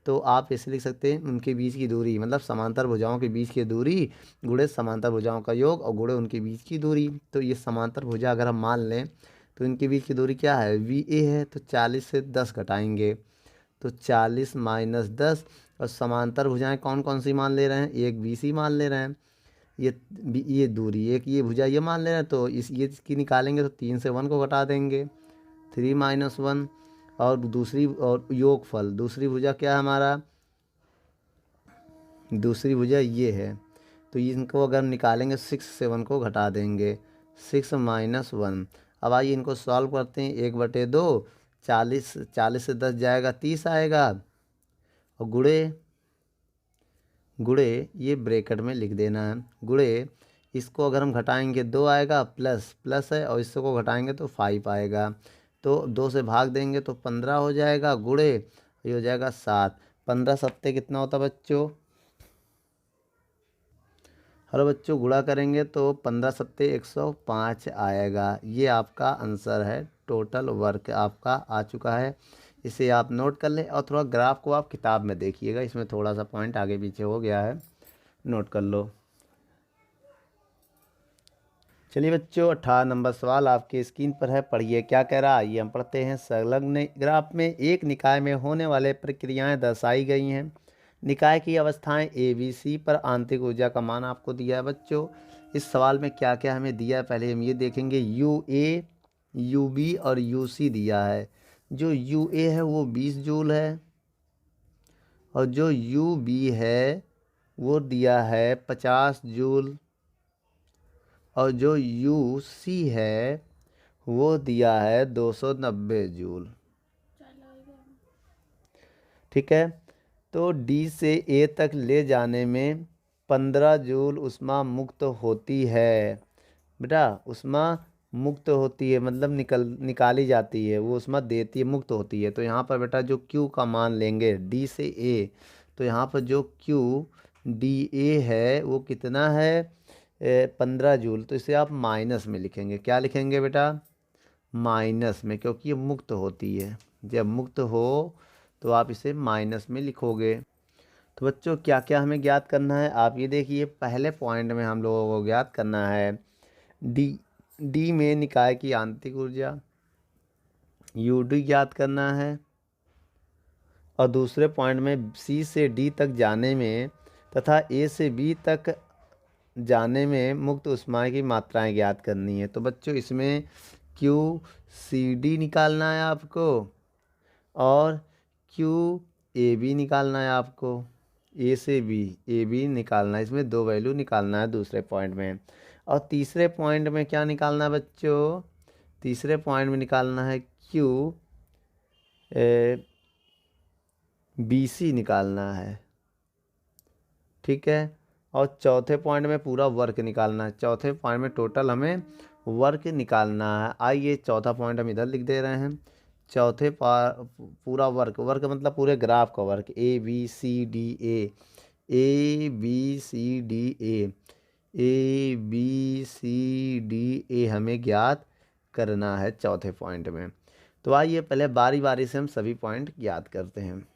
S1: तो आप ऐसे लिख सकते हैं उनके बीच की दूरी, मतलब समांतर भुजाओं के बीच की दूरी गुणे समांतर भुजाओं का योग और गुणे उनके बीच की दूरी। तो ये समांतर भुजा अगर हम मान लें तो इनके बीच की दूरी क्या है, वी ए है, तो 40 से 10 घटाएंगे तो 40 माइनस 10। और समांतर भुजाएं कौन कौन सी मान ले रहे हैं, एक बी सी मान ले रहे हैं, ये दूरी एक ये भुजा ये मान ले रहे हैं, तो ये इसकी निकालेंगे तो 3 से 1 को घटा देंगे, 3 माइनस 1। और दूसरी और योगफल, दूसरी भुजा क्या है हमारा, दूसरी भुजा ये है, तो इनको अगर निकालेंगे 6 से 1 को घटा देंगे, 6 माइनस 1। अब आइए इनको सॉल्व करते हैं। 1/2, 40 से 10 जाएगा 30 आएगा और गुणे गुणे ये ब्रैकेट में लिख देना है, गुणे इसको अगर हम घटाएंगे 2 आएगा, प्लस प्लस है और इसको घटाएंगे तो 5 आएगा, तो 2 से भाग देंगे तो 15 हो जाएगा, गुणे ये हो जाएगा 7। 15 सत्ते कितना होता बच्चों, हेलो बच्चों, गुणा करेंगे तो 15 सत्ते 105 आएगा। ये आपका आंसर है, टोटल वर्क आपका आ चुका है। इसे आप नोट कर लें और थोड़ा ग्राफ को आप किताब में देखिएगा, इसमें थोड़ा सा पॉइंट आगे पीछे हो गया है, नोट कर लो। चलिए बच्चों 18 नंबर सवाल आपके स्क्रीन पर है, पढ़िए क्या कह रहा है। आइए हम पढ़ते हैं। संलग्न ग्राफ में एक निकाय में होने वाले प्रक्रियाएं दर्शाई गई हैं। निकाय की अवस्थाएं ए बी सी पर आंतरिक ऊर्जा का मान आपको दिया है। बच्चों इस सवाल में क्या क्या हमें दिया है पहले हम ये देखेंगे। यू ए, यू बी और यू सी दिया है। जो यू ए है वो 20 जूल है और जो यू बी है वो दिया है 50 जूल और जो यू सी है वो दिया है 290 जूल। ठीक है, तो डी से ए तक ले जाने में 15 जूल ऊष्मा मुक्त होती है। बेटा ऊष्मा मुक्त होती है मतलब निकाली जाती है, वो ऊष्मा देती है, मुक्त होती है। तो यहाँ पर बेटा जो Q का मान लेंगे डी से ए, तो यहाँ पर जो Q डी ए है वो कितना है, 15 जूल। तो इसे आप माइनस में लिखेंगे, क्या लिखेंगे बेटा, माइनस में, क्योंकि ये मुक्त होती है। जब मुक्त हो तो आप इसे माइनस में लिखोगे। तो बच्चों क्या क्या हमें ज्ञात करना है, आप ये देखिए पहले पॉइंट में हम लोगों को ज्ञात करना है डी में निकाय की आंतरिक ऊर्जा, यू डी ज्ञात करना है। और दूसरे पॉइंट में सी से डी तक जाने में तथा ए से बी तक जाने में मुक्त ऊष्मा की मात्राएं ज्ञात करनी है। तो बच्चों इसमें क्यू सी डी निकालना है आपको और क्यू ए बी निकालना है आपको, ए से बी ए बी निकालना है, इसमें 2 वैल्यू निकालना है दूसरे पॉइंट में। और तीसरे पॉइंट में क्या निकालना है बच्चों, तीसरे पॉइंट में निकालना है क्यू बी सी निकालना है। ठीक है, और चौथे पॉइंट में पूरा वर्क निकालना है। चौथे पॉइंट में टोटल हमें वर्क निकालना है। आइए चौथा पॉइंट हम इधर लिख दे रहे हैं। चौथे पूरा वर्क, वर्क मतलब पूरे ग्राफ का work, A B C D A B C D A B C D A हमें ज्ञात करना है चौथे पॉइंट में। तो आइए पहले बारी बारी से हम सभी पॉइंट ज्ञात करते हैं।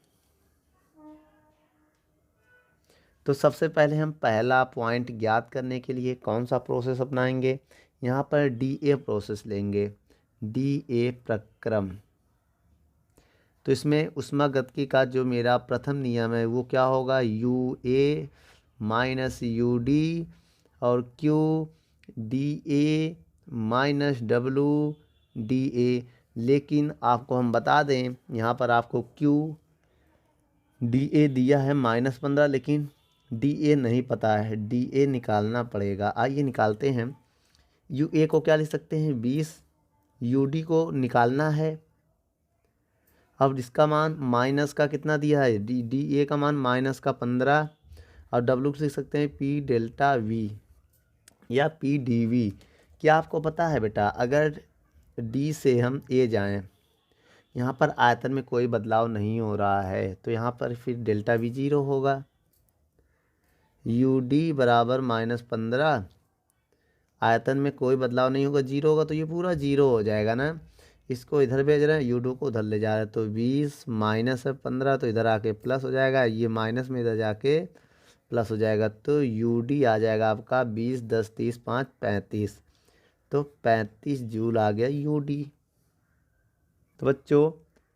S1: तो सबसे पहले हम पहला पॉइंट ज्ञात करने के लिए कौन सा प्रोसेस अपनाएंगे, यहाँ पर DA प्रोसेस लेंगे, DA प्रक्रम। तो इसमें ऊष्मागतिकी का जो मेरा प्रथम नियम है वो क्या होगा, UA माइनस UD और QDA माइनस WDA। लेकिन आपको हम बता दें, यहाँ पर आपको QDA दिया है -15, लेकिन DA नहीं पता है, DA निकालना पड़ेगा। आइए निकालते हैं। UA को क्या लिख सकते हैं, 20, UD को निकालना है। अब इसका मान माइनस का कितना दिया है, DA का मान -15, और W लिख सकते हैं P डेल्टा V या PdV। क्या आपको पता है बेटा, अगर D से हम A जाएं, यहाँ पर आयतन में कोई बदलाव नहीं हो रहा है, तो यहाँ पर फिर डेल्टा V 0 होगा। UD बराबर -15, आयतन में कोई बदलाव नहीं होगा, 0 होगा, तो ये पूरा 0 हो जाएगा ना। इसको इधर भेज रहे हैं, UD को उधर ले जा रहे हैं, तो 20 माइनस 15, तो इधर आके प्लस हो जाएगा, ये माइनस में इधर जाके प्लस हो जाएगा। तो UD आ जाएगा आपका 20, 10, 30, 5, 35, तो 35 जूल आ गया UD। तो बच्चों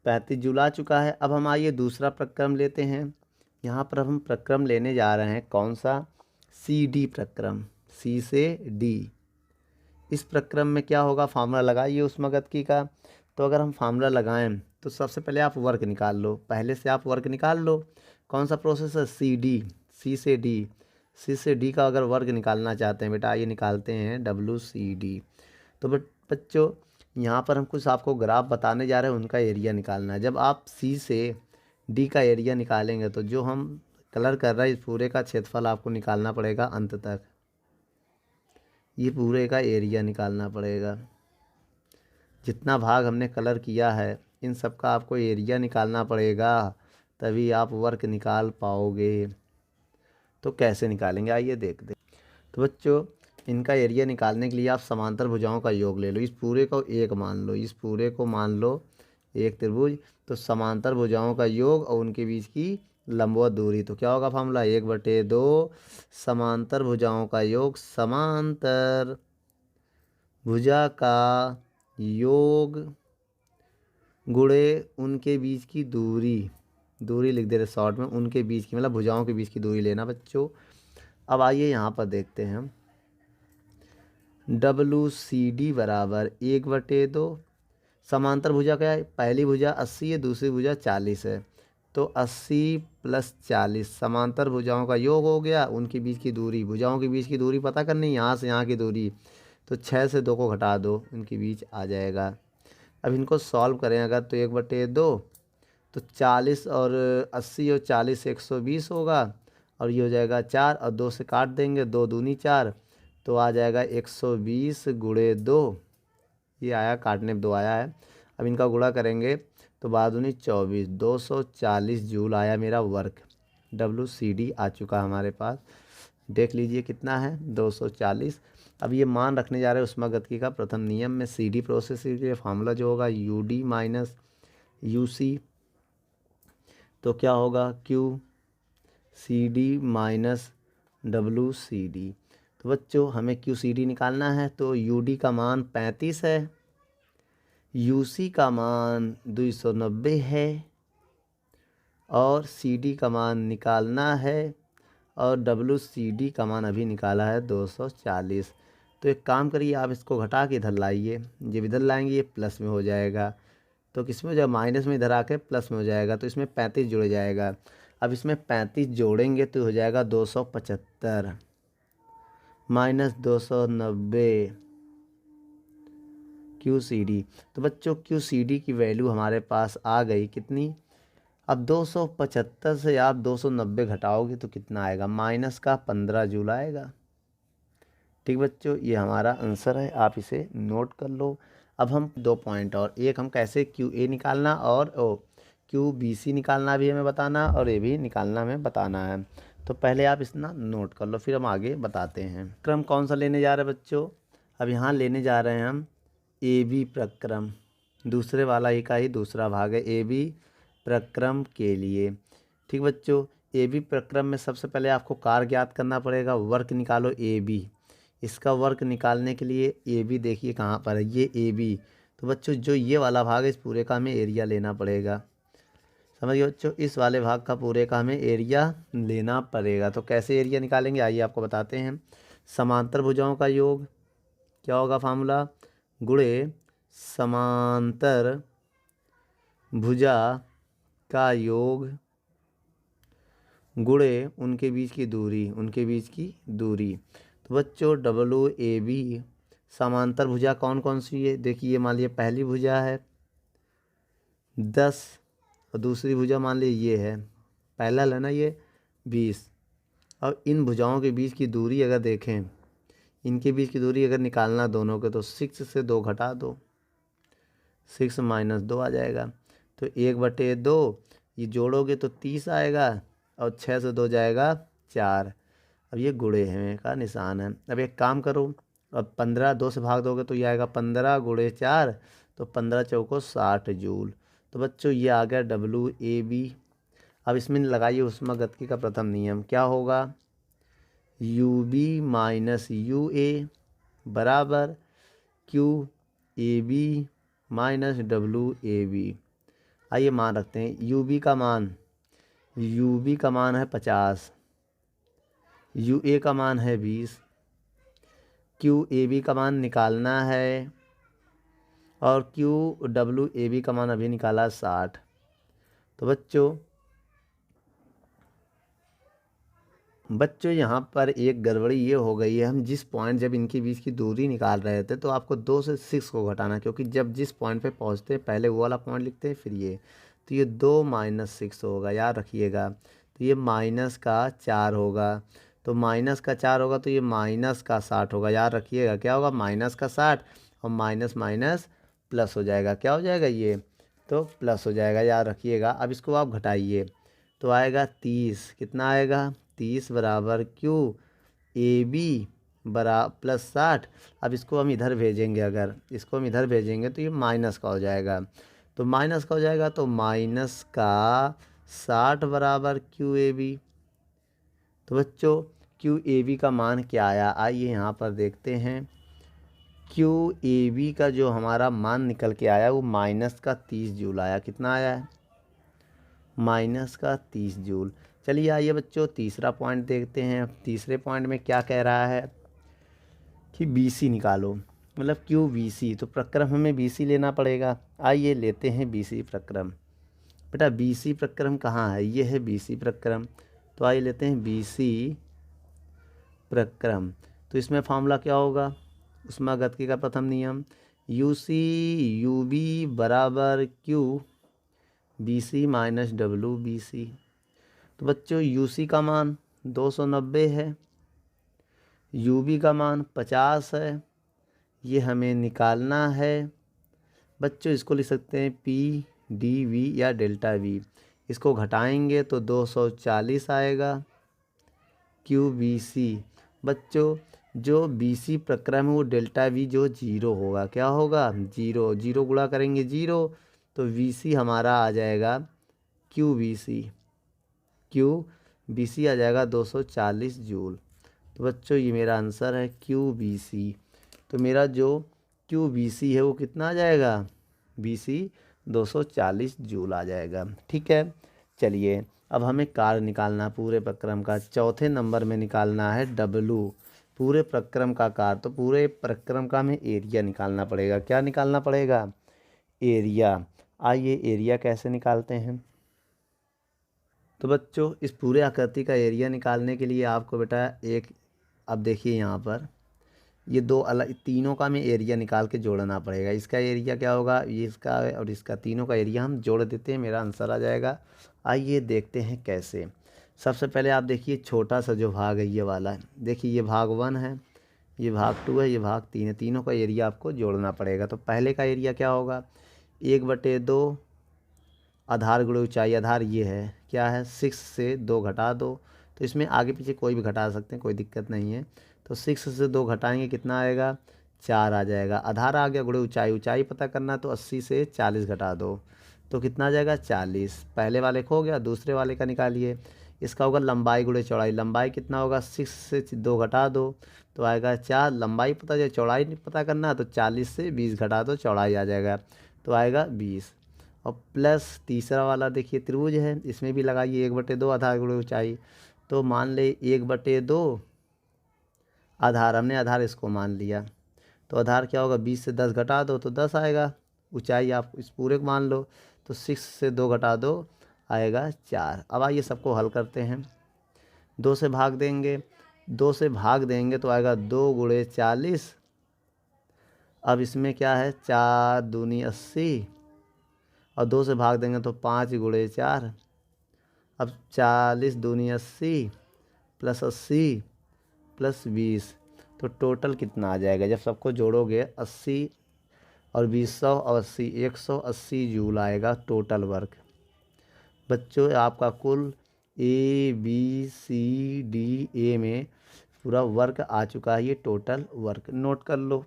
S1: 35 जूल आ चुका है। अब हम आइए दूसरा प्रक्रम लेते हैं। यहाँ पर हम प्रक्रम लेने जा रहे हैं कौन सा, CD प्रक्रम, C से D। इस प्रक्रम में क्या होगा, फार्मूला लगाइए ऊष्मागतिकी का। तो अगर हम फार्मूला लगाएं तो सबसे पहले आप वर्क निकाल लो, पहले से आप वर्क निकाल लो। कौन सा प्रोसेस है, CD, C से D। C से D का अगर वर्क निकालना चाहते हैं बेटा, आइए निकालते हैं WCD। तो बच्चों यहाँ पर हम कुछ आपको ग्राफ बताने जा रहे हैं, उनका एरिया निकालना है। जब आप C से D का एरिया निकालेंगे तो जो हम कलर कर रहे हैं इस पूरे का क्षेत्रफल आपको निकालना पड़ेगा अंत तक, ये पूरे का एरिया निकालना पड़ेगा। जितना भाग हमने कलर किया है इन सब का आपको एरिया निकालना पड़ेगा, तभी आप वर्क निकाल पाओगे। तो कैसे निकालेंगे आइए देखते। तो बच्चों इनका एरिया निकालने के लिए आप समांतर भुजाओं का योग ले लो। इस पूरे को एक मान लो, इस पूरे को मान लो एक त्रिभुज। तो समांतर भुजाओं का योग और उनके बीच की लंबवत दूरी, तो क्या होगा फार्मूला, 1/2 समांतर भुजाओं का योग, समांतर भुजा का योग गुणे उनके बीच की दूरी, दूरी लिख दे रहे शॉर्ट में, उनके बीच की मतलब भुजाओं के बीच की दूरी लेना बच्चों। अब आइए यहाँ पर देखते हैं हम, WCD बराबर 1/2, समांतर भुजा क्या है, पहली भुजा 80 है, दूसरी भुजा 40 है, तो 80 + 40 समांतर भुजाओं का योग हो गया, उनके बीच की दूरी, भुजाओं के बीच की दूरी पता करनी, यहाँ से यहाँ की दूरी, तो 6 से 2 को घटा दो, इनके बीच आ जाएगा। अब इनको सॉल्व करें अगर, तो 1/2, तो 40 और 80 और 40 120 होगा, और ये हो जाएगा 4, और 2 से काट देंगे, 2 दूनी 4, तो आ जाएगा 120 × 2, ये आया, काटने में 2 आया है। अब इनका गुणा करेंगे तो 12×2 = 24, 240 जूल आया मेरा वर्क। WCD आ चुका हमारे पास, देख लीजिए कितना है, 240। अब ये मान रखने जा रहे हैं ऊष्मागतिकी का प्रथम नियम में, CD प्रोसेस के लिए फार्मूला जो होगा UD माइनस UC, तो क्या होगा QCD माइनस WCD। तो बच्चों हमें QCD निकालना है, तो UD का मान 35 है, UC का मान 290 है, और CD का मान निकालना है, और WCD का मान अभी निकाला है 240। तो एक काम करिए, आप इसको घटा के इधर लाइए, जब इधर लाएंगे ये प्लस में हो जाएगा, तो किस में हो जाएगा, माइनस में इधर आके प्लस में हो जाएगा, तो इसमें 35 जुड़ जाएगा। अब इसमें 35 जोड़ेंगे तो हो जाएगा 275 माइनस 290 QCD। तो बच्चों QCD की वैल्यू हमारे पास आ गई कितनी, अब 275 से आप 290 घटाओगे तो कितना आएगा, -15 जूल आएगा। ठीक बच्चों, ये हमारा आंसर है, आप इसे नोट कर लो। अब हम 2 पॉइंट और, एक हम कैसे क्यू ए निकालना और क्यू बी सी निकालना भी हमें बताना और ए भी निकालना हमें बताना है। तो पहले आप इस ना नोट कर लो, फिर हम आगे बताते हैं। क्रम कौन सा लेने जा रहे हैं बच्चों? अब यहाँ लेने जा रहे हैं हम ए बी प्रक्रम, दूसरे वाला ए का ही दूसरा भाग है, ए बी प्रक्रम के लिए। ठीक बच्चों, ए बी प्रक्रम में सबसे पहले आपको कार्य ज्ञात करना पड़ेगा, वर्क निकालो ए बी। इसका वर्क निकालने के लिए ए बी देखिए कहाँ पर है, ये ए बी। तो बच्चों जो ये वाला भाग है इस पूरे का हमें एरिया लेना पड़ेगा। समझिए बच्चों, इस वाले भाग का पूरे का हमें एरिया लेना पड़ेगा। तो कैसे एरिया निकालेंगे आइए आपको बताते हैं। समांतर भुजाओं का योग क्या होगा फार्मूला, गुणे समांतर भुजा का योग गुणे उनके बीच की दूरी। तो बच्चों डब्ल्यू ए बी समांतर भुजा कौन कौन सी है? देखिए ये मान लीजिए पहली भुजा है 10 और दूसरी भुजा मान लीजिए ये है, पहला है ना ये 20। अब इन भुजाओं के बीच की दूरी अगर देखें, इनके बीच की दूरी अगर निकालना दोनों के, तो 6 से 2 घटा दो, 6 - 2 आ जाएगा। तो 1/2 ये जोड़ोगे तो 30 आएगा और 6 से 2 जाएगा 4। अब ये गुणे हैं का निशान है। अब एक काम करो, अब 15 2 से भाग दोगे तो ये आएगा 15 × 4, तो 15 चौको 60 जूल। तो बच्चों ये आ गया डब्ल्यू ए बी। अब इसमें लगाइए ऊष्मागतिकी का प्रथम नियम, क्या होगा, U B minus U A बराबर Q A B minus W A B. आइए मान रखते हैं, यू बी का मान है 50, यू ए का मान है 20, क्यू ए बी का मान निकालना है और क्यू डब्ल्यू ए बी का मान अभी निकाला 60। तो बच्चों यहाँ पर एक गड़बड़ी ये हो गई है, हम जिस पॉइंट जब इनके बीच की दूरी निकाल रहे थे तो आपको 2 से 6 को घटाना, क्योंकि जब जिस पॉइंट पे पहुँचते हैं पहले वो वाला पॉइंट लिखते हैं फिर ये, तो ये 2 - 6 होगा, याद रखिएगा। तो ये माइनस का 4 होगा, तो माइनस का 4 होगा तो ये माइनस का 60 होगा, याद रखिएगा क्या होगा, माइनस का 60 और माइनस माइनस प्लस हो जाएगा, क्या हो जाएगा ये, तो प्लस हो जाएगा, याद रखिएगा। अब इसको आप घटाइए तो आएगा 30, कितना आएगा 30 बराबर क्यू ए बी प्लस 60। अब इसको हम इधर भेजेंगे, अगर इसको हम इधर भेजेंगे तो ये माइनस का हो जाएगा, तो माइनस का हो जाएगा, तो माइनस का 60 बराबर क्यू ए बी। तो बच्चों क्यू ए बी का मान क्या आया, आइए यहाँ पर देखते हैं। क्यू ए बी का जो हमारा मान निकल के आया वो माइनस का 30 जूल आया, कितना आया है, माइनस का 30 जूल। चलिए आइए बच्चों तीसरा पॉइंट देखते हैं। तीसरे पॉइंट में क्या कह रहा है कि बी सी निकालो, मतलब क्यू बी सी। तो प्रक्रम हमें बी सी लेना पड़ेगा, आइए लेते हैं बी सी प्रक्रम। बेटा बी सी प्रक्रम कहाँ है, ये है बी सी प्रक्रम। तो आइए लेते हैं बी सी प्रक्रम। तो इसमें फार्मूला क्या होगा, ऊष्मागतिकी का प्रथम नियम, यू सी यू बी बराबर Q B C minus W B C. तो बच्चों यू सी का मान 290 है, यू बी का मान 50 है, ये हमें निकालना है। बच्चों इसको लिख सकते हैं पी डी वी या डेल्टा वी, इसको घटाएंगे तो 240 आएगा क्यू बी सी। बच्चों जो बी सी प्रक्रम है वो डेल्टा वी जो 0 होगा, क्या होगा 0, 0 गुणा करेंगे 0, तो वी सी हमारा आ जाएगा क्यू बी सी आ जाएगा 240 जूल। तो बच्चों ये मेरा आंसर है क्यू बी सी। तो मेरा जो क्यू बी सी है वो कितना आ जाएगा, बी सी 240 जूल आ जाएगा। ठीक है, चलिए अब हमें कार्य निकालना पूरे प्रक्रम का, चौथे नंबर में निकालना है डब्लू, पूरे प्रक्रम का कार्य। तो पूरे प्रक्रम का हमें एरिया निकालना पड़ेगा, क्या निकालना पड़ेगा, एरिया। आइए एरिया कैसे निकालते हैं। तो बच्चों इस पूरे आकृति का एरिया निकालने के लिए आपको बेटा एक, अब देखिए यहाँ पर ये दो अलग, तीनों का हमें एरिया निकाल के जोड़ना पड़ेगा। इसका एरिया क्या होगा, ये इसका और इसका, तीनों का एरिया हम जोड़ देते हैं, मेरा आंसर आ जाएगा। आइए देखते हैं कैसे। सबसे पहले आप देखिए छोटा सा जो भाग है ये वाला है, देखिए ये भाग 1 है, ये भाग 2 है, ये भाग 3 है, तीनों का एरिया आपको जोड़ना पड़ेगा। तो पहले का एरिया क्या होगा, 1/2 आधार गुणे ऊंचाई, आधार ये है, क्या है 6 से 2 घटा दो, तो इसमें आगे पीछे कोई भी घटा सकते हैं, कोई दिक्कत नहीं है। तो 6 से 2 घटाएंगे कितना आएगा, 4 आ जाएगा। आधार आ गया, गुणे ऊंचाई, ऊंचाई पता करना तो 80 से 40 घटा दो तो कितना आ जाएगा 40। पहले वाले को हो गया, दूसरे वाले का निकालिए। इसका होगा लंबाई गुणे चौड़ाई, लंबाई कितना होगा 6 से 2 घटा दो तो आएगा 4। लंबाई पता जाए, चौड़ाई नहीं पता करना है तो 40 से 20 घटा दो, चौड़ाई आ जाएगा तो आएगा 20। और प्लस तीसरा वाला देखिए त्रिभुज है, इसमें भी लगाइए 1/2 आधार गुणे ऊंचाई। तो मान ले 1/2 आधार, हमने आधार इसको मान लिया, तो आधार क्या होगा 20 से 10 घटा दो तो 10 आएगा। ऊंचाई आप इस पूरे को मान लो, तो 6 से 2 घटा दो आएगा 4। अब आइए सबको हल करते हैं। 2 से भाग देंगे, 2 से भाग देंगे तो आएगा 2 गुणे 40। अब इसमें क्या है 4 दूनी 80 और 2 से भाग देंगे तो 5 गुणे 4। अब 40 दूनी 80 प्लस 80 प्लस 20, तो टोटल कितना आ जाएगा जब सबको जोड़ोगे, 80 और 20, 100 और 80, 180 जूल आएगा टोटल वर्क। बच्चों आपका कुल ABCD में पूरा वर्क आ चुका है, ये टोटल वर्क नोट कर लो।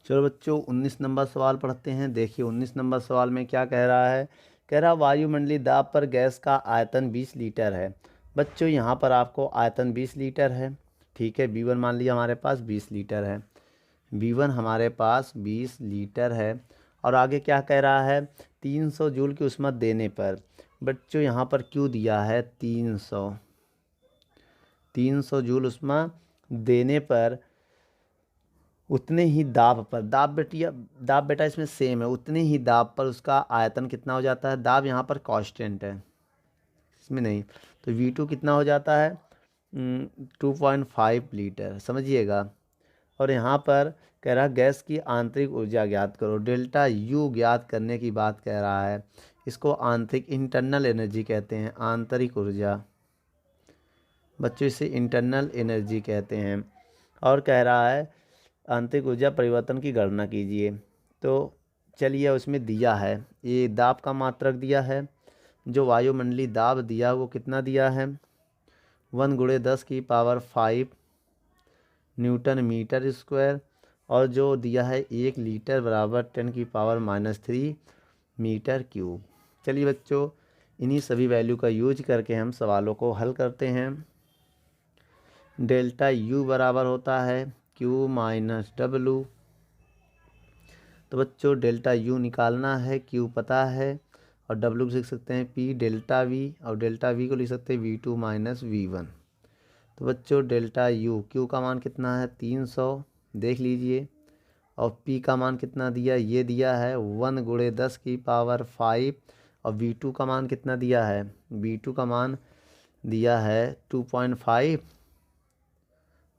S1: चलो बच्चों 19 नंबर सवाल पढ़ते हैं। देखिए 19 नंबर सवाल में क्या कह रहा है, कह रहा वायुमंडलीय दाब पर गैस का आयतन 20 लीटर है। बच्चों यहाँ पर आपको आयतन 20 लीटर है, ठीक है। V1 मान लिया हमारे पास 20 लीटर है, V1 हमारे पास 20 लीटर है। और आगे क्या कह रहा है, 300 जूल की ऊष्मा देने पर। बच्चों यहाँ पर क्यों दिया है 300 जूल ऊष्मा देने पर उतने ही दाब पर, दाब बेटा इसमें सेम है, उतने ही दाब पर उसका आयतन कितना हो जाता है। दाब यहाँ पर कांस्टेंट है, इसमें नहीं। तो V2 कितना हो जाता है 2.5 लीटर, समझिएगा। और यहाँ पर कह रहा है गैस की आंतरिक ऊर्जा ज्ञात करो, डेल्टा यू ज्ञात करने की बात कह रहा है। इसको आंतरिक इंटरनल एनर्जी कहते हैं, आंतरिक ऊर्जा। बच्चों इसे इंटरनल एनर्जी कहते हैं। और कह रहा है आंतरिक ऊर्जा परिवर्तन की गणना कीजिए। तो चलिए उसमें दिया है, ये दाब का मात्रक दिया है, जो वायुमंडलीय दाब दिया वो कितना दिया है 1 गुणे 10 की पावर 5 न्यूटन मीटर स्क्वायर। और जो दिया है 1 लीटर बराबर 10 की पावर -3 मीटर क्यूब। चलिए बच्चों इन्हीं सभी वैल्यू का यूज करके हम सवालों को हल करते हैं। डेल्टा यू बराबर होता है Q माइनस W। तो बच्चों डेल्टा यू निकालना है, Q पता है और W को लिख सकते हैं P डेल्टा V, और डेल्टा V को लिख सकते हैं V2 माइनस V1। तो बच्चों डेल्टा यू, Q का मान कितना है 300 देख लीजिए, और P का मान कितना दिया, ये दिया है 1 गुणे 10 की पावर 5। और V2 का मान कितना दिया है, V2 का मान दिया है 2.5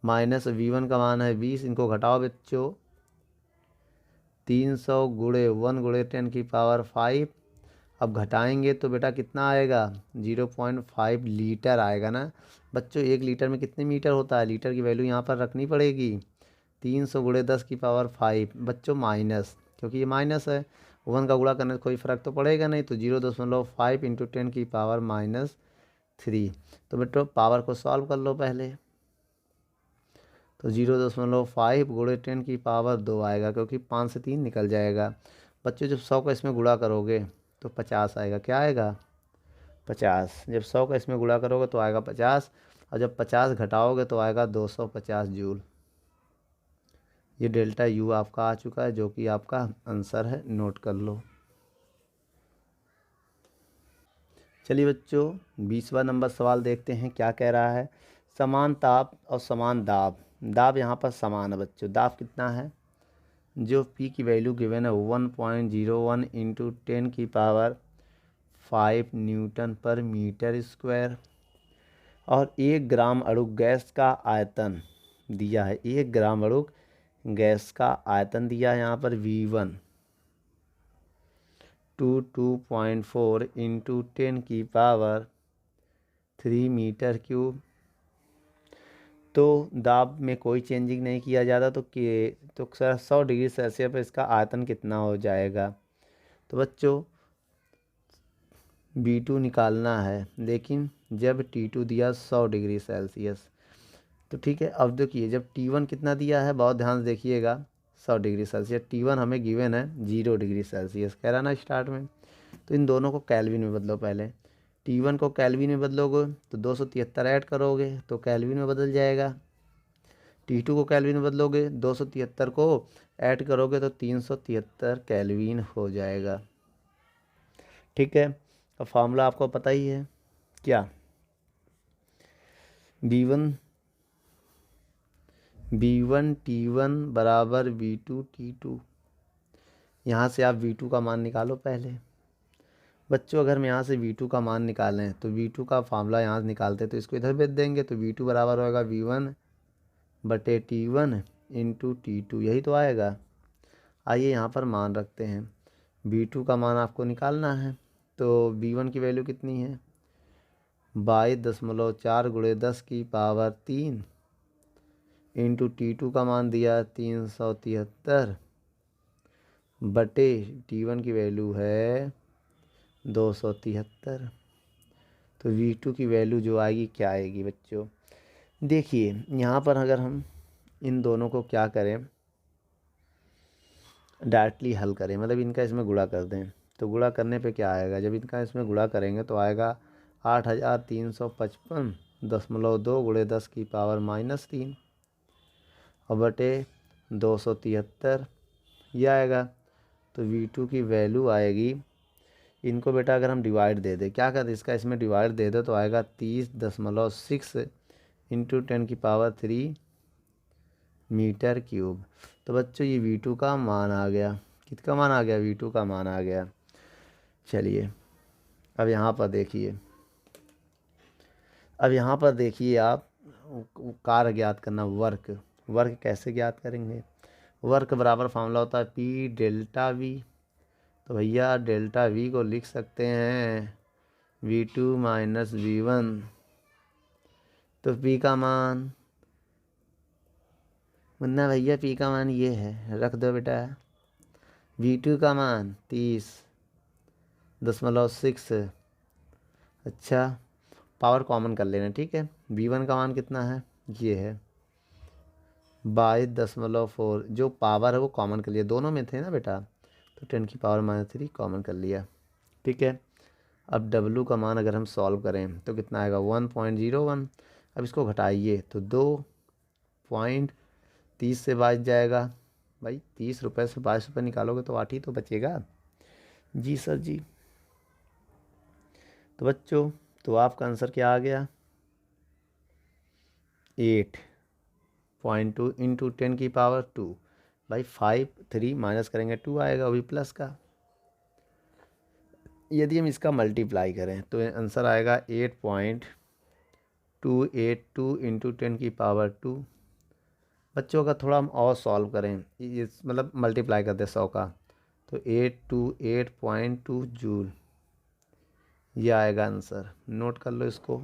S1: माइनस V1 का मान है 20। इनको घटाओ बच्चों, 300 गुणे 1 गुणे 10 की पावर 5। अब घटाएंगे तो बेटा कितना आएगा 0.5 लीटर आएगा ना। बच्चों 1 लीटर में कितने मीटर होता है, लीटर की वैल्यू यहाँ पर रखनी पड़ेगी। 300 गुणे 10 की पावर 5 बच्चों माइनस, क्योंकि ये माइनस है, 1 का गुणा करने से कोई फ़र्क तो पड़ेगा नहीं, तो 0.5 इंटू 10 की पावर -3। तो बेटो पावर को सॉल्व कर लो पहले। तो 0.5 गुणे 10 की पावर 2 आएगा, क्योंकि 5 से 3 निकल जाएगा। बच्चों जब 100 का इसमें गुणा करोगे तो 50 आएगा, क्या आएगा 50। जब 100 का इसमें गुणा करोगे तो आएगा 50, और जब 50 घटाओगे तो आएगा 250 जूल। ये डेल्टा यू आपका आ चुका है, जो कि आपका आंसर है, नोट कर लो। चलिए बच्चों 20वां नंबर सवाल देखते हैं क्या कह रहा है। समान ताप और समान दाब, दाब यहाँ पर समान है बच्चों। दाब कितना है, जो P की वैल्यू गिवन है 1.01 इंटू 10 की पावर 5 न्यूटन पर मीटर स्क्वायर। और 1 ग्राम अणु गैस का आयतन दिया है, 1 ग्राम अणु गैस का आयतन दिया है यहाँ पर V1 2.4 इंटू 10 की पावर 3 मीटर क्यूब। तो दाब में कोई चेंजिंग नहीं किया जाता, तो सर 100 डिग्री सेल्सियस पर इसका आयतन कितना हो जाएगा। तो बच्चों B2 निकालना है, लेकिन जब T2 दिया 100 डिग्री सेल्सियस, तो ठीक है। अब देखिए जब T1 कितना दिया है, बहुत ध्यान से देखिएगा, 100 डिग्री सेल्सियस। T1 हमें गिवन है 0 डिग्री सेल्सियस, कह रहा ना स्टार्ट में। तो इन दोनों को केल्विन में बदलो पहले। T1 को केल्विन में बदलोगे तो 273 ऐड करोगे तो केल्विन में बदल जाएगा। T2 को केल्विन में बदलोगे, 273 को ऐड करोगे तो 373 केल्विन हो जाएगा। ठीक है। अब फार्मूला आपको पता ही है क्या, B1 T1 बराबर B2 T2। यहाँ से आप V2 का मान निकालो पहले। बच्चों अगर हम यहाँ से V2 का मान निकालें तो V2 का फार्मूला यहाँ से निकालते तो इसको इधर भेज देंगे, तो V2 बराबर होगा V1 बटे T1 इंटू T2, यही तो आएगा। आइए यहाँ पर मान रखते हैं, B2 का मान आपको निकालना है, तो B1 की वैल्यू कितनी है, 22.4 गुणे 10 की पावर 3 इंटू T2 का मान दिया 373 बटे T1 की वैल्यू है 273। तो V2 की वैल्यू जो आएगी क्या आएगी बच्चों, देखिए यहाँ पर अगर हम इन दोनों को क्या करें, डायरेक्टली हल करें, मतलब इनका इसमें गुणा कर दें, तो गुणा करने पे क्या आएगा, जब इनका इसमें गुणा करेंगे तो आएगा 8355.2 गुणे 10 की पावर -3 और बटे 273 ये आएगा। तो V2 की वैल्यू आएगी, इनको बेटा अगर हम डिवाइड दे दें, क्या कहते हैं इसका इसमें डिवाइड दे दो तो आएगा 30.6 इंटू 10 की पावर 3 मीटर क्यूब। तो बच्चों ये V2 का मान आ गया, किसका मान आ गया, V2 का मान आ गया। चलिए अब यहाँ पर देखिए, आप कार्य ज्ञात करना, वर्क कैसे ज्ञात करेंगे। वर्क बराबर फार्मूला होता है P डेल्टा V। तो भैया डेल्टा V को लिख सकते हैं V2 माइनस V1। तो P का मान, मुन्ना भैया P का मान ये है, रख दो बेटा। V2 का मान 30.6। अच्छा पावर कॉमन कर लेना, ठीक है। V1 का मान कितना है, ये है 22.4, जो पावर है वो कॉमन कर लिया, दोनों में थे ना बेटा, तो 10 की पावर -3 कॉमन कर लिया, ठीक है। अब W का मान अगर हम सॉल्व करें तो कितना आएगा 1.01। अब इसको घटाइए तो 2.30 से 22 जाएगा, भाई 30 रुपये से 22 रुपये निकालोगे तो 8 ही तो बचेगा। जी सर जी। तो बच्चों तो आपका आंसर क्या आ गया, 8.2 इंटू 10 की पावर 2, भाई 5 3 माइनस करेंगे 2 आएगा, वो भी प्लस का। यदि हम इसका मल्टीप्लाई करें तो आंसर आएगा 8.282 इंटू 10 की पावर 2। बच्चों का थोड़ा हम और सॉल्व करें, इस मतलब मल्टीप्लाई करते 100 का, तो 828.2 जूल, ये आएगा आंसर, नोट कर लो इसको।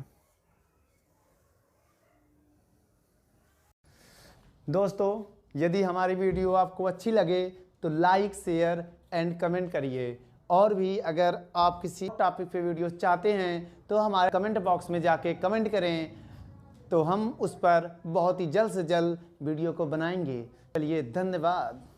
S2: दोस्तों यदि हमारी वीडियो आपको अच्छी लगे तो लाइक शेयर एंड कमेंट करिए, और भी अगर आप किसी टॉपिक पे वीडियो चाहते हैं तो हमारे कमेंट बॉक्स में जाके कमेंट करें, तो हम उस पर बहुत ही जल्द से जल्द वीडियो को बनाएंगे। चलिए धन्यवाद।